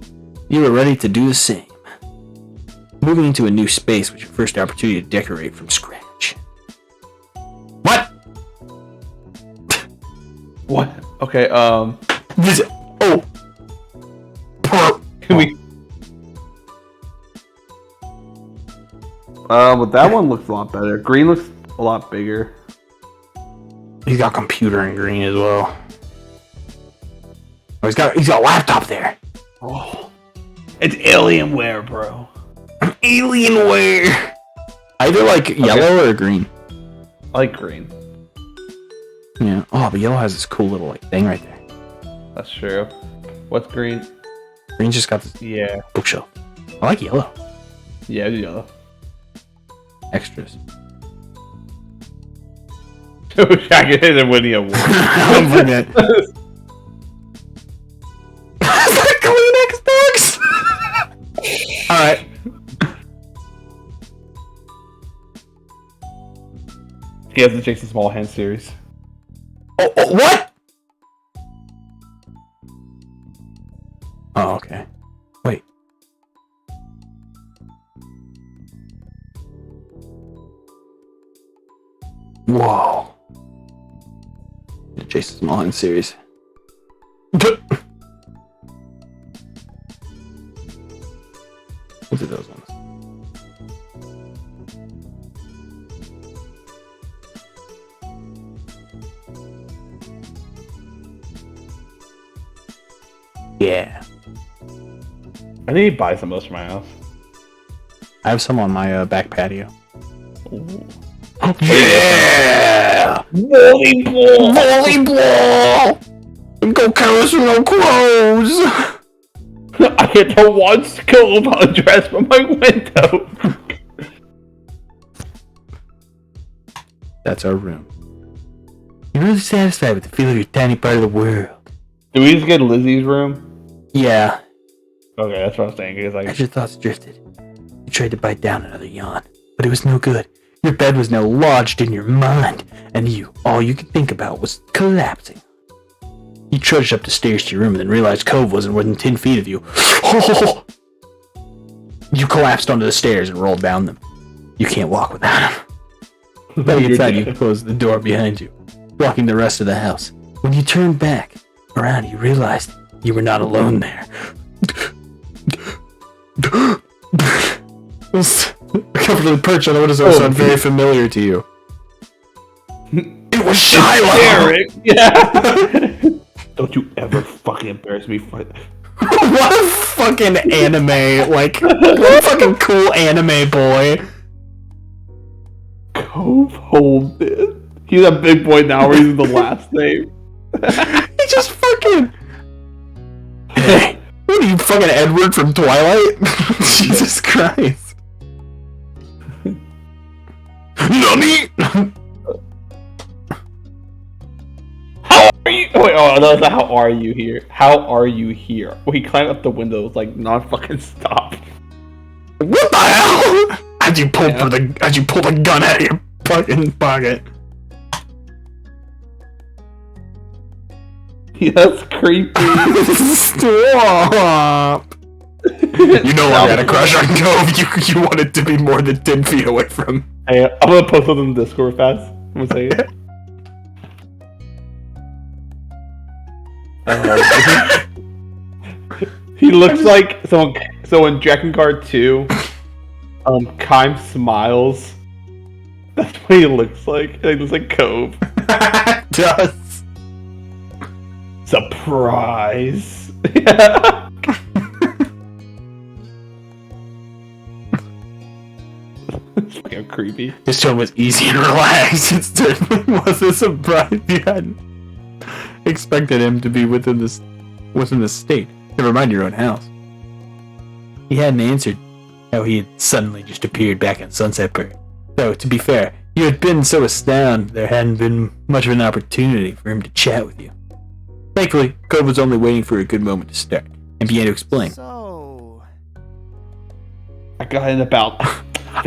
You were ready to do the same. Moving into a new space was your first opportunity to decorate from scratch. What? What? Okay, This. Oh. can we... But that one looks a lot better. Green looks a lot bigger. He's got computer in green as well. Oh, he's got a laptop there. Oh. It's Alienware, bro. Alienware. Either like yellow or green. I like green. Yeah. Oh, but yellow has this cool little like thing right there. That's true. What's green? Green's just got this Yeah. bookshelf. I like yellow. Yeah, it's yellow. Extras. I wish I could hit him when he award. Don't forget. Kleenex box. All right. He has the Jason Small Hand series. Oh, what? Oh, okay. Wait. Whoa. The Jason Smallhan series. Look at those ones. Yeah. I need to buy some of those for my house. I have some on my back patio. Ooh. Yeah! Volleyball! Volleyball! And go carry some little crows! I get to watch Cove undress from my window. That's our room. You're really satisfied with the feel of your tiny part of the world. Do we just get Lizzie's room? Yeah. Okay, that's what I'm saying. It's like, As your thoughts drifted, you tried to bite down another yawn, but it was no good. Your bed was now lodged in your mind, and all you could think about was collapsing. You trudged up the stairs to your room and then realized Cove wasn't within 10 feet of you. You collapsed onto the stairs and rolled down them. You can't walk without him. Back inside, you closed the door behind you, blocking the rest of the house. When you turned back around, you realized you were not alone there. Comfortably perched on the windowsill sounded very familiar to you. It was Shiloh! Derek! Yeah! Don't you ever fucking embarrass me for that. What a fucking anime, like, what a fucking cool anime boy. Cove hold it. He's a big boy now where he's the last name. He just fucking... Hey, what are you, fucking Edward from Twilight? Jesus Christ. Nani? How are you? Wait, oh, no, it's not how are you here? How are you here? Well, he climbed up the window, was like non-fucking stop. What the hell? How'd you pull the gun out of your fucking pocket? Yeah, that's creepy. Stop! You know I had a crush on Cove. You wanted to be more than 10 feet away from. Hey, I'm gonna post something in Discord fast. I'm gonna say it. He looks like someone. So in Dragon Guard 2, Kime smiles. That's what he looks like. He looks like Cove. It does. Surprise! It's fucking creepy. His tone was easy and relaxed. It certainly was a surprise. You hadn't expected him to be within this state. Never mind your own house. He hadn't answered how he had suddenly just appeared back in Sunset Park. Though, to be fair, you had been so astounded there hadn't been much of an opportunity for him to chat with you. Thankfully, Cove was only waiting for a good moment to start, and began to explain. So, I got in about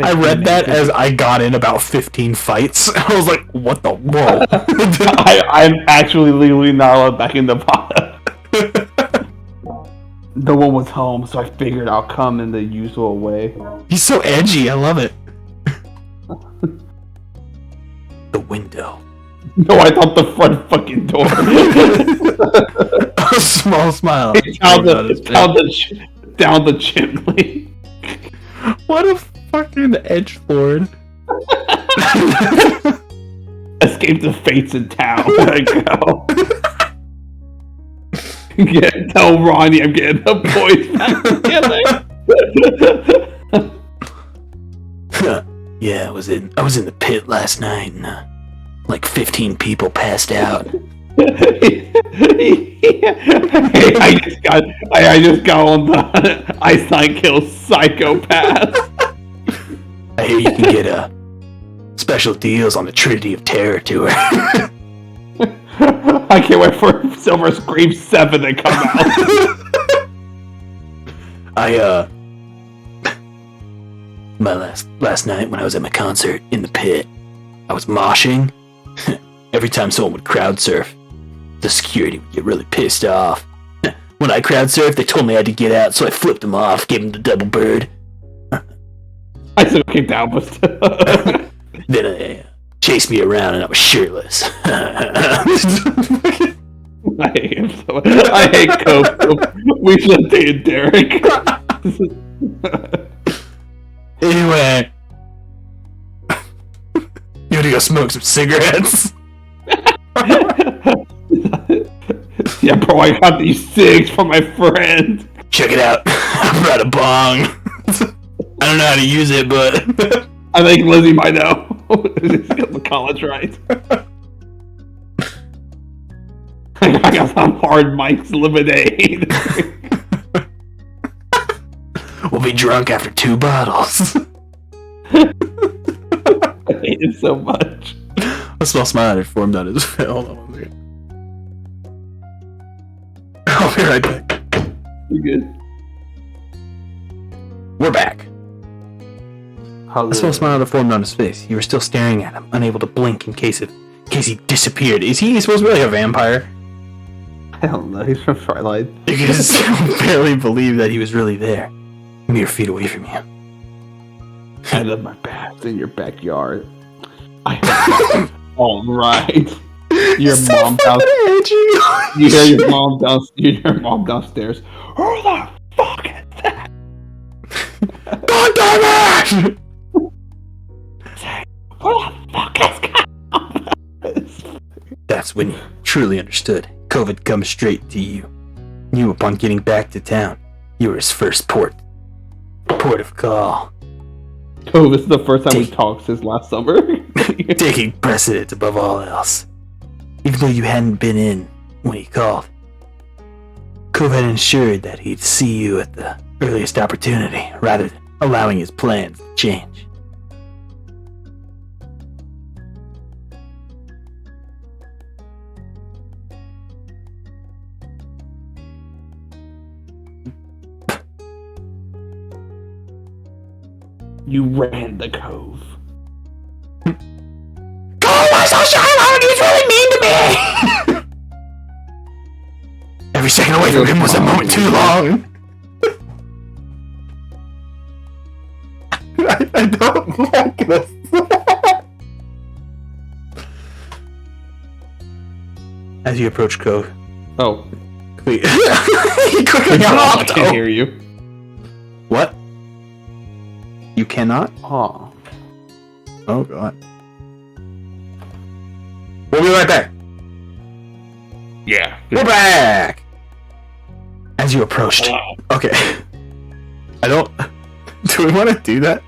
I read that as I got in about 15 fights. I was like, what the? Whoa. I'm actually legally not allowed back in the pod. No one was home, so I figured I'll come in the usual way. He's so edgy. I love it. The window. No, I thought the front fucking door. A small smile. Down the chimney. What a fucking edgelord. Escape the fates in town. There I go. Tell Ronnie I'm getting the boys back together. Yeah, I was in the pit last night, and like 15 people passed out. I just got on the Einstein kills psychopath. I hear you can get special deals on the Trinity of Terror tour. I can't wait for Silver Scream 7 to come out. My last night when I was at my concert in the pit, I was moshing. Every time someone would crowd surf, the security would get really pissed off. When I crowd surfed, they told me I had to get out, so I flipped them off, gave them the double bird. I still came down, but Then they chased me around and I was shirtless. I hate him so much. I hate Cove. We should have dated Derek. Anyway, you want to go smoke some cigarettes? Yeah, bro, I got these cigs from my friend. Check it out. I brought a bong. I don't know how to use it, but I think Lizzie might know. She's got the college right. I got some hard Mike's lemonade. We'll be drunk after 2 bottles. I hate it so much. I smell smile that formed out his face. Hold on one second. I'll be right back. You good? We're back. I smell a smile that formed on his face. You were still staring at him, unable to blink in case he disappeared. Is he supposed to be like a vampire? I don't know. He's from Twilight. You can barely believe that he was really there, mere feet away from you. I love my bath in your backyard. All right. Your mom downstairs. You hear your mom downstairs. Who the fuck is that? God damn it! Who the fuck is that? That's when you truly understood. Cove had come straight to you. You, upon getting back to town, you were his first port of call. Oh, this is the first time we talked since last summer. Taking precedence above all else. Even though you hadn't been in when he called, Cove had ensured that he'd see you at the earliest opportunity, rather than allowing his plans to change. You ran the Cove. Cove was so Shiloh and he was really mean to me! Every second away from him was a moment too long. I don't like this. As you approach Cove. Oh. He quickly I can't hear you. What? You cannot? Oh. Oh god. We'll be right back. Yeah. We're back! As you approached. Okay. I don't... Do we want to do that?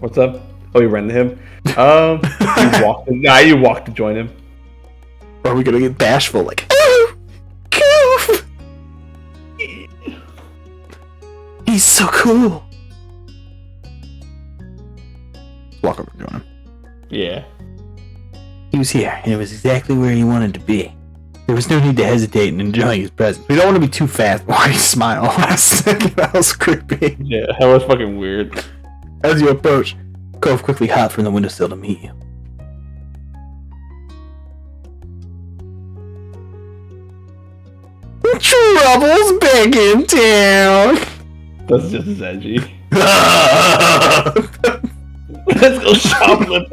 What's up? Oh, you ran to him? You walked to join him. Or are we gonna get bashful like, oh! Cove! He's so cool! Walk over and join him. Yeah. He was here, and it was exactly where he wanted to be. There was no need to hesitate in enjoying his presence. We don't want to be too fast. Why smile last second? That was creepy. Yeah, that was fucking weird. As you approach, Cove quickly hopped from the windowsill to meet you. Trouble's back in town! That's just as edgy. Let's go shoplift.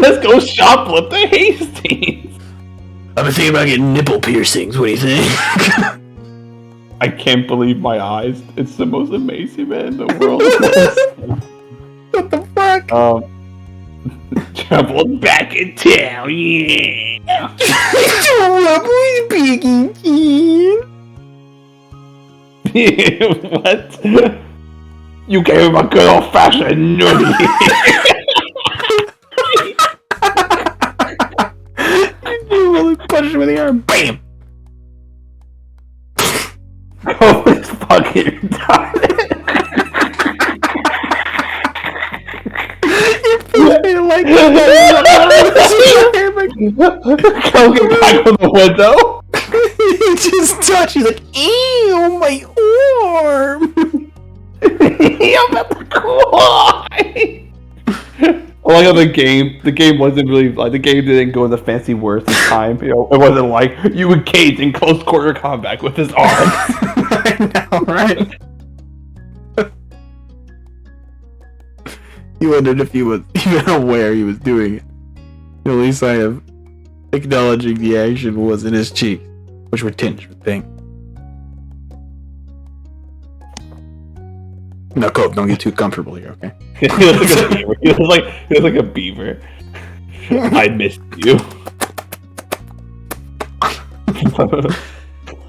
Let's go shoplift the Hastings. I've been thinking about getting nipple piercings. What do you think? I can't believe my eyes. It's the most amazing man in the world. What the fuck? Trouble's back in town. Yeah. Trouble's back in town. What? You gave him a good old fashioned nutty. You really punch him with the arm. Bam! Oh, it's fucking retarded. Like Come get back from the window. He just touched. He's like, ew, my arm. I'm at the cry. I like how the game wasn't really like the game didn't go into fancy words this time. You know, it wasn't like you engaged in close quarter combat with his arm. I know, right? You wondered if he was even aware he was doing it. The only sign of acknowledging the action was in his cheeks, which were tinged with pink. No, Cove, don't get too comfortable here, okay? He looks like a beaver. He looks like a beaver. I missed you.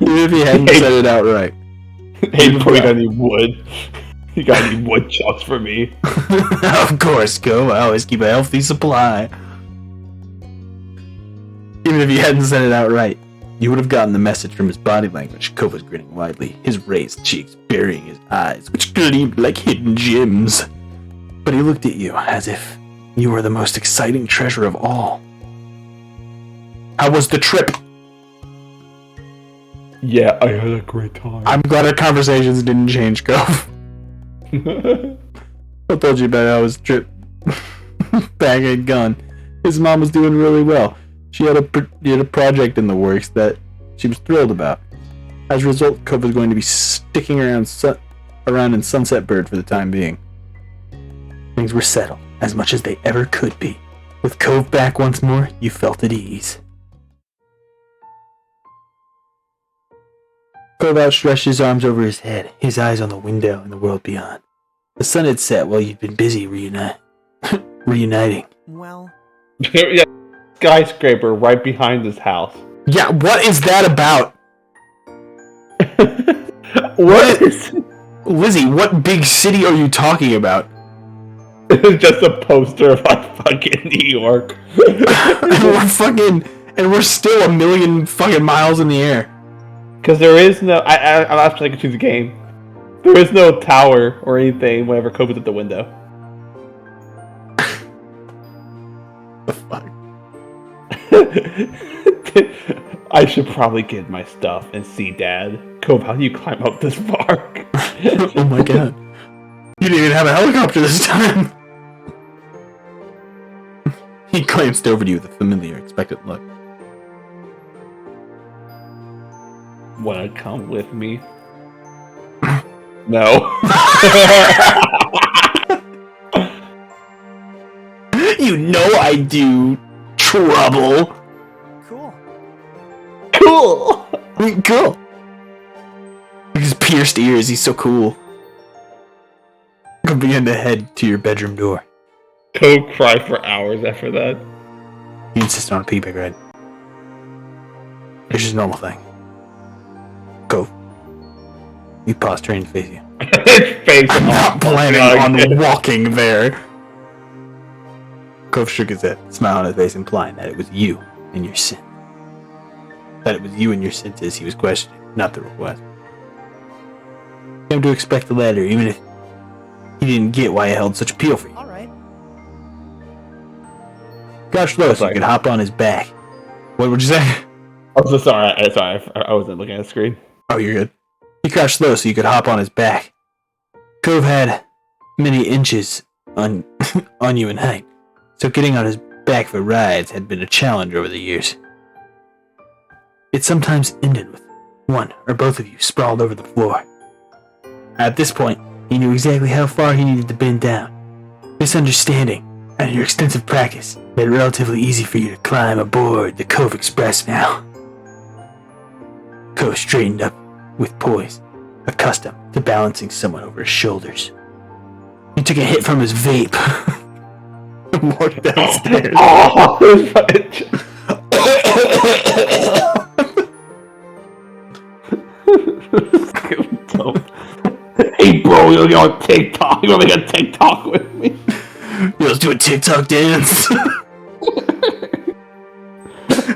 Even if he hadn't said it outright. Hey, before you got any wood. You got any woodchucks for me? Of course, Cove. I always keep a healthy supply. Even if he hadn't said it outright, you would have gotten the message from his body language. Cove was grinning widely, his raised cheeks burying his eyes, which gleamed like hidden gems. But he looked at you as if you were the most exciting treasure of all. How was the trip? Yeah, I had a great time. I'm glad our conversations didn't change, Cove. I told you about how his trip bag had gone. His mom was doing really well. She had a project in the works that she was thrilled about. As a result, Cove was going to be sticking around in Sunset Bird for the time being. Things were settled, as much as they ever could be. With Cove back once more, you felt at ease. Cove outstretched his arms over his head, his eyes on the window and the world beyond. The sun had set while you'd been busy reuniting. Well, Yeah, skyscraper right behind his house. Yeah, what is that about? What is? Lizzie, what big city are you talking about? It's just a poster of like fucking New York. and we're still a million fucking miles in the air. Because there is no. I'm actually going to choose a game. There is no tower or anything whenever Cove is at the window. The fuck? I should probably get my stuff and see Dad. Cove, how do you climb up this far? Oh my god. You didn't even have a helicopter this time. He glanced over to you with a familiar, expectant look. Wanna come with me? No. You know I do. Trouble. cool. Cool. Cool. His pierced ears, he's so cool. He'll begin to head to your bedroom door. Cove cried for hours after that. He insisted on a pee bag ride. It's just a normal thing. Go. You pause, turn to face you. His face. I'm not planning on walking there. Cove shook his head, smile on his face, implying that it was you and your sin. That it was you and your senses he was questioning, not the request. He came to expect the latter, even if he didn't get why it held such appeal for you. All right. Crouched low so you could hop on his back. What would you say? I'm so sorry. I wasn't looking at the screen. Oh, you're good. He crouched low so you could hop on his back. Cove had many inches on on you in height, so getting on his back for rides had been a challenge over the years. It sometimes ended with one or both of you sprawled over the floor. At this point, he knew exactly how far he needed to bend down. This understanding and your extensive practice made it relatively easy for you to climb aboard the Cove Express now. Cove straightened up with poise, accustomed to balancing someone over his shoulders. He took a hit from his vape and walked downstairs. Hey bro, you're on TikTok. You wanna make a TikTok with me? Yo, let's do a TikTok dance.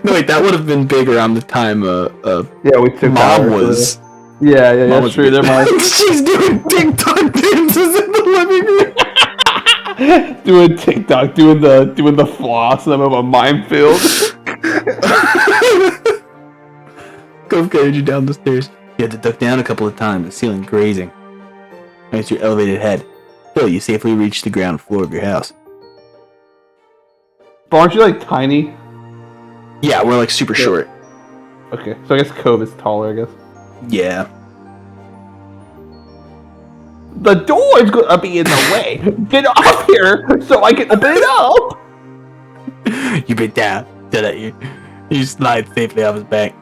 No, wait, that would have been big around the time Yeah, we took Mom was. Yeah, Mom that's was true. There might She's doing TikTok dances in the living room. doing TikTok, doing the floss of a minefield. Cove carried you down the stairs. You had to duck down a couple of times, the ceiling grazing against your elevated head. Still, you safely reached the ground floor of your house. But aren't you like tiny? Yeah, we're like super short. Okay, so I guess Cove is taller, I guess. Yeah. The door is gonna be in the way. Get up here so I can open it up. You bit down. So that you slide safely off his back.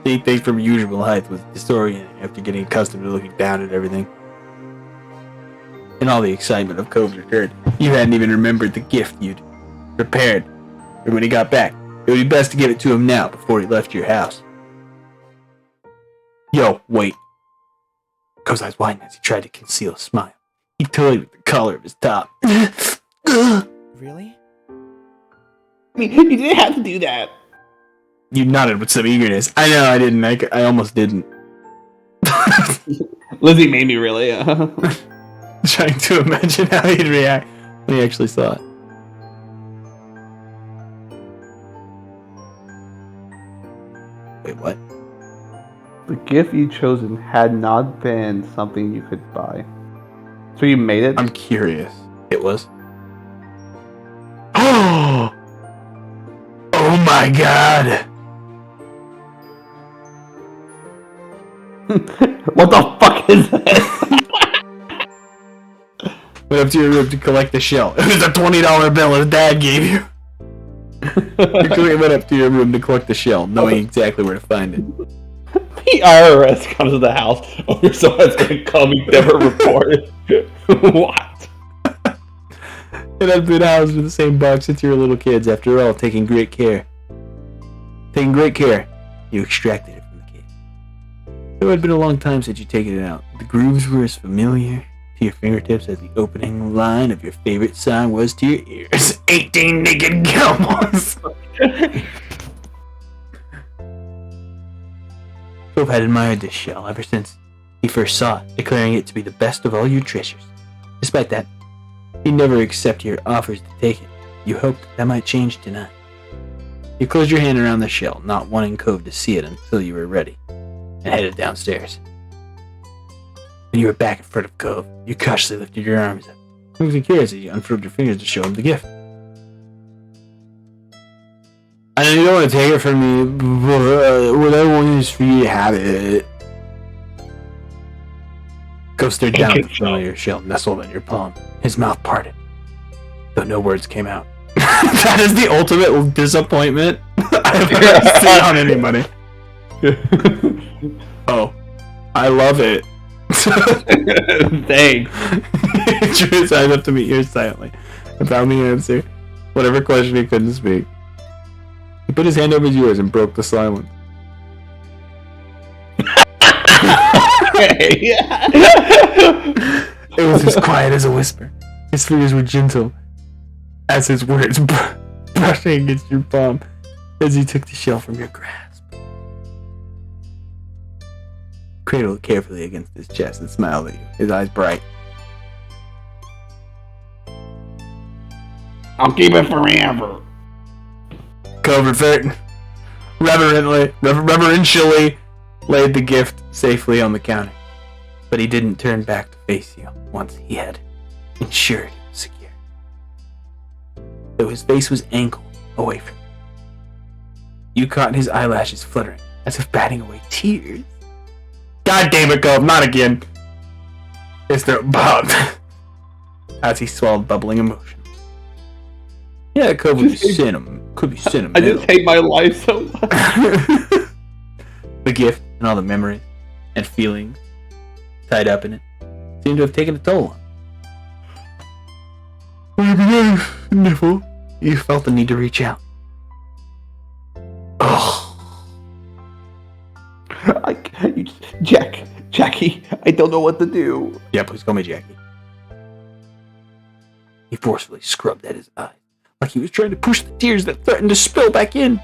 Seeing things from usual height was disorienting after getting accustomed to looking down at everything. In all the excitement of Cove's return, you hadn't even remembered the gift you'd prepared. And when he got back, it would be best to give it to him now before he left your house. Yo, wait. Cove's eyes widened as he tried to conceal a smile. He toyed with the collar of his top. Really? You didn't have to do that. You nodded with some eagerness. I know I didn't. I almost didn't. Lizzie made me really. Trying to imagine how he'd react when he actually saw it. Wait, what? The gift you'd chosen had not been something you could buy. So you made it? I'm curious. It was. Oh! Oh my god! What the fuck is this? Went up to your room to collect the shell. It was a $20 bill his dad gave you. You clearly went up to your room to collect the shell, knowing exactly where to find it. The IRS comes to the house. Oh, your son is gonna come. You never reported. What? It had been housed in the same box since you were little kids. After all, taking great care, you extracted it from the case. It had been a long time since you'd taken it out. The grooves were as familiar to your fingertips as the opening line of your favorite song was to your ears. 18 naked cowboys. Cove had admired this shell ever since he first saw it, declaring it to be the best of all your treasures. Despite that, he'd never accept your offers to take it. You hoped that might change tonight. You closed your hand around the shell, not wanting Cove to see it until you were ready, and headed downstairs. When you were back in front of Cove, you cautiously lifted your arms up. He was curious as you unfurled your fingers to show him the gift. I know you don't want to take it from me, but what I want is for you to have it. Cove stared down at the familiar shell nestled in your palm. His mouth parted, though no words came out. That is the ultimate disappointment I've ever seen on anybody. Oh, I love it. Thanks. He drew his eyes up to meet yours silently and found the answer. Whatever question he couldn't speak. He put his hand over yours and broke the silence. It was as quiet as a whisper. His fingers were gentle as his words brushing against your palm as he took the shell from your grasp. Cradled it carefully against his chest and smiled at you, his eyes bright. I'll keep it forever. Cove reverentially laid the gift safely on the counter, but he didn't turn back to face you once he had ensured it was though his face was angled away from you. You caught his eyelashes fluttering, as if batting away tears. God damn it, Cove, not again! His throat bobbed as he swallowed bubbling emotion. Yeah, Cove would be could be sentimental. I just hate my life so much. The gift and all the memories and feelings tied up in it seemed to have taken a toll on him. Niffle, you felt the need to reach out. Oh. Jackie, I don't know what to do. Yeah, please call me Jackie. He forcefully scrubbed at his eyes, like he was trying to push the tears that threatened to spill back in.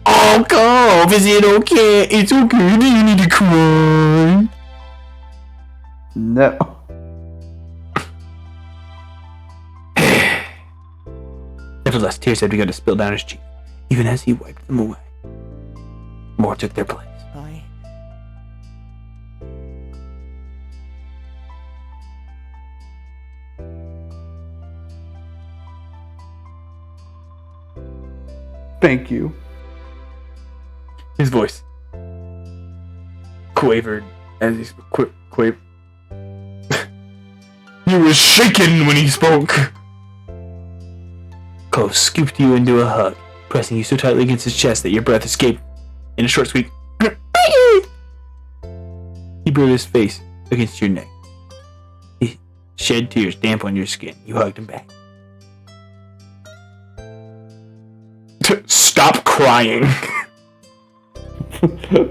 Oh, Cove, is it okay? It's okay. Do you need to cry? No. Nevertheless, tears had begun to spill down his cheek, even as he wiped them away. More took their place. Thank you. His voice quavered as he quavered. He was shaken when he spoke. Cove scooped you into a hug, pressing you so tightly against his chest that your breath escaped in a short squeak. He buried his face against your neck. He shed tears damp on your skin. You hugged him back. Stop crying.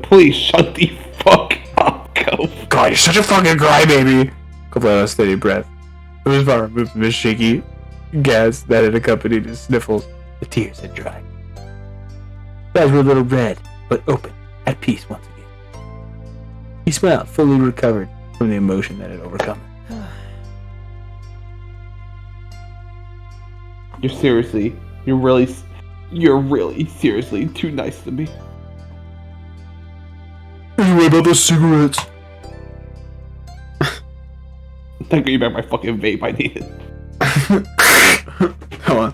Please shut the fuck up, Cove. God, you're such a fucking crybaby. Cove let out a steady breath. It was far removed from his shaky gas that had accompanied his sniffles. The tears had dried. His eyes were a little red, but open, at peace once again. He smiled, fully recovered from the emotion that had overcome him. You're really seriously too nice to me. What about those cigarettes? I give you back my fucking vape. I need it. Hold on.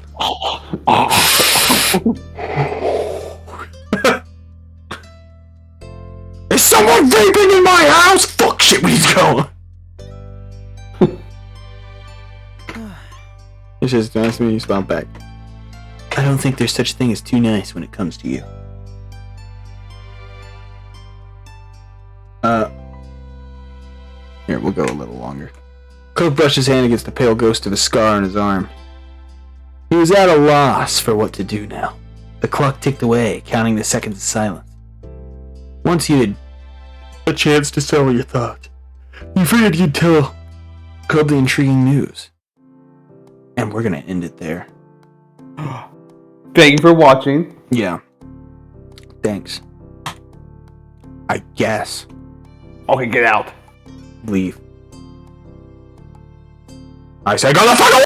Is someone vaping in my house? Fuck shit, where he's going? He says, nice to meet you, smiled back. I don't think there's such thing as too nice when it comes to you. Here, we'll go a little longer. Cove brushed his hand against the pale ghost of a scar on his arm. He was at a loss for what to do now. The clock ticked away, counting the seconds of silence. Once you had a chance to settle your thoughts, you figured you'd tell Cove the intriguing news. And we're gonna end it there. Thank you for watching. Yeah. Thanks. I guess. Okay, get out. Leave. I say go the fuck away!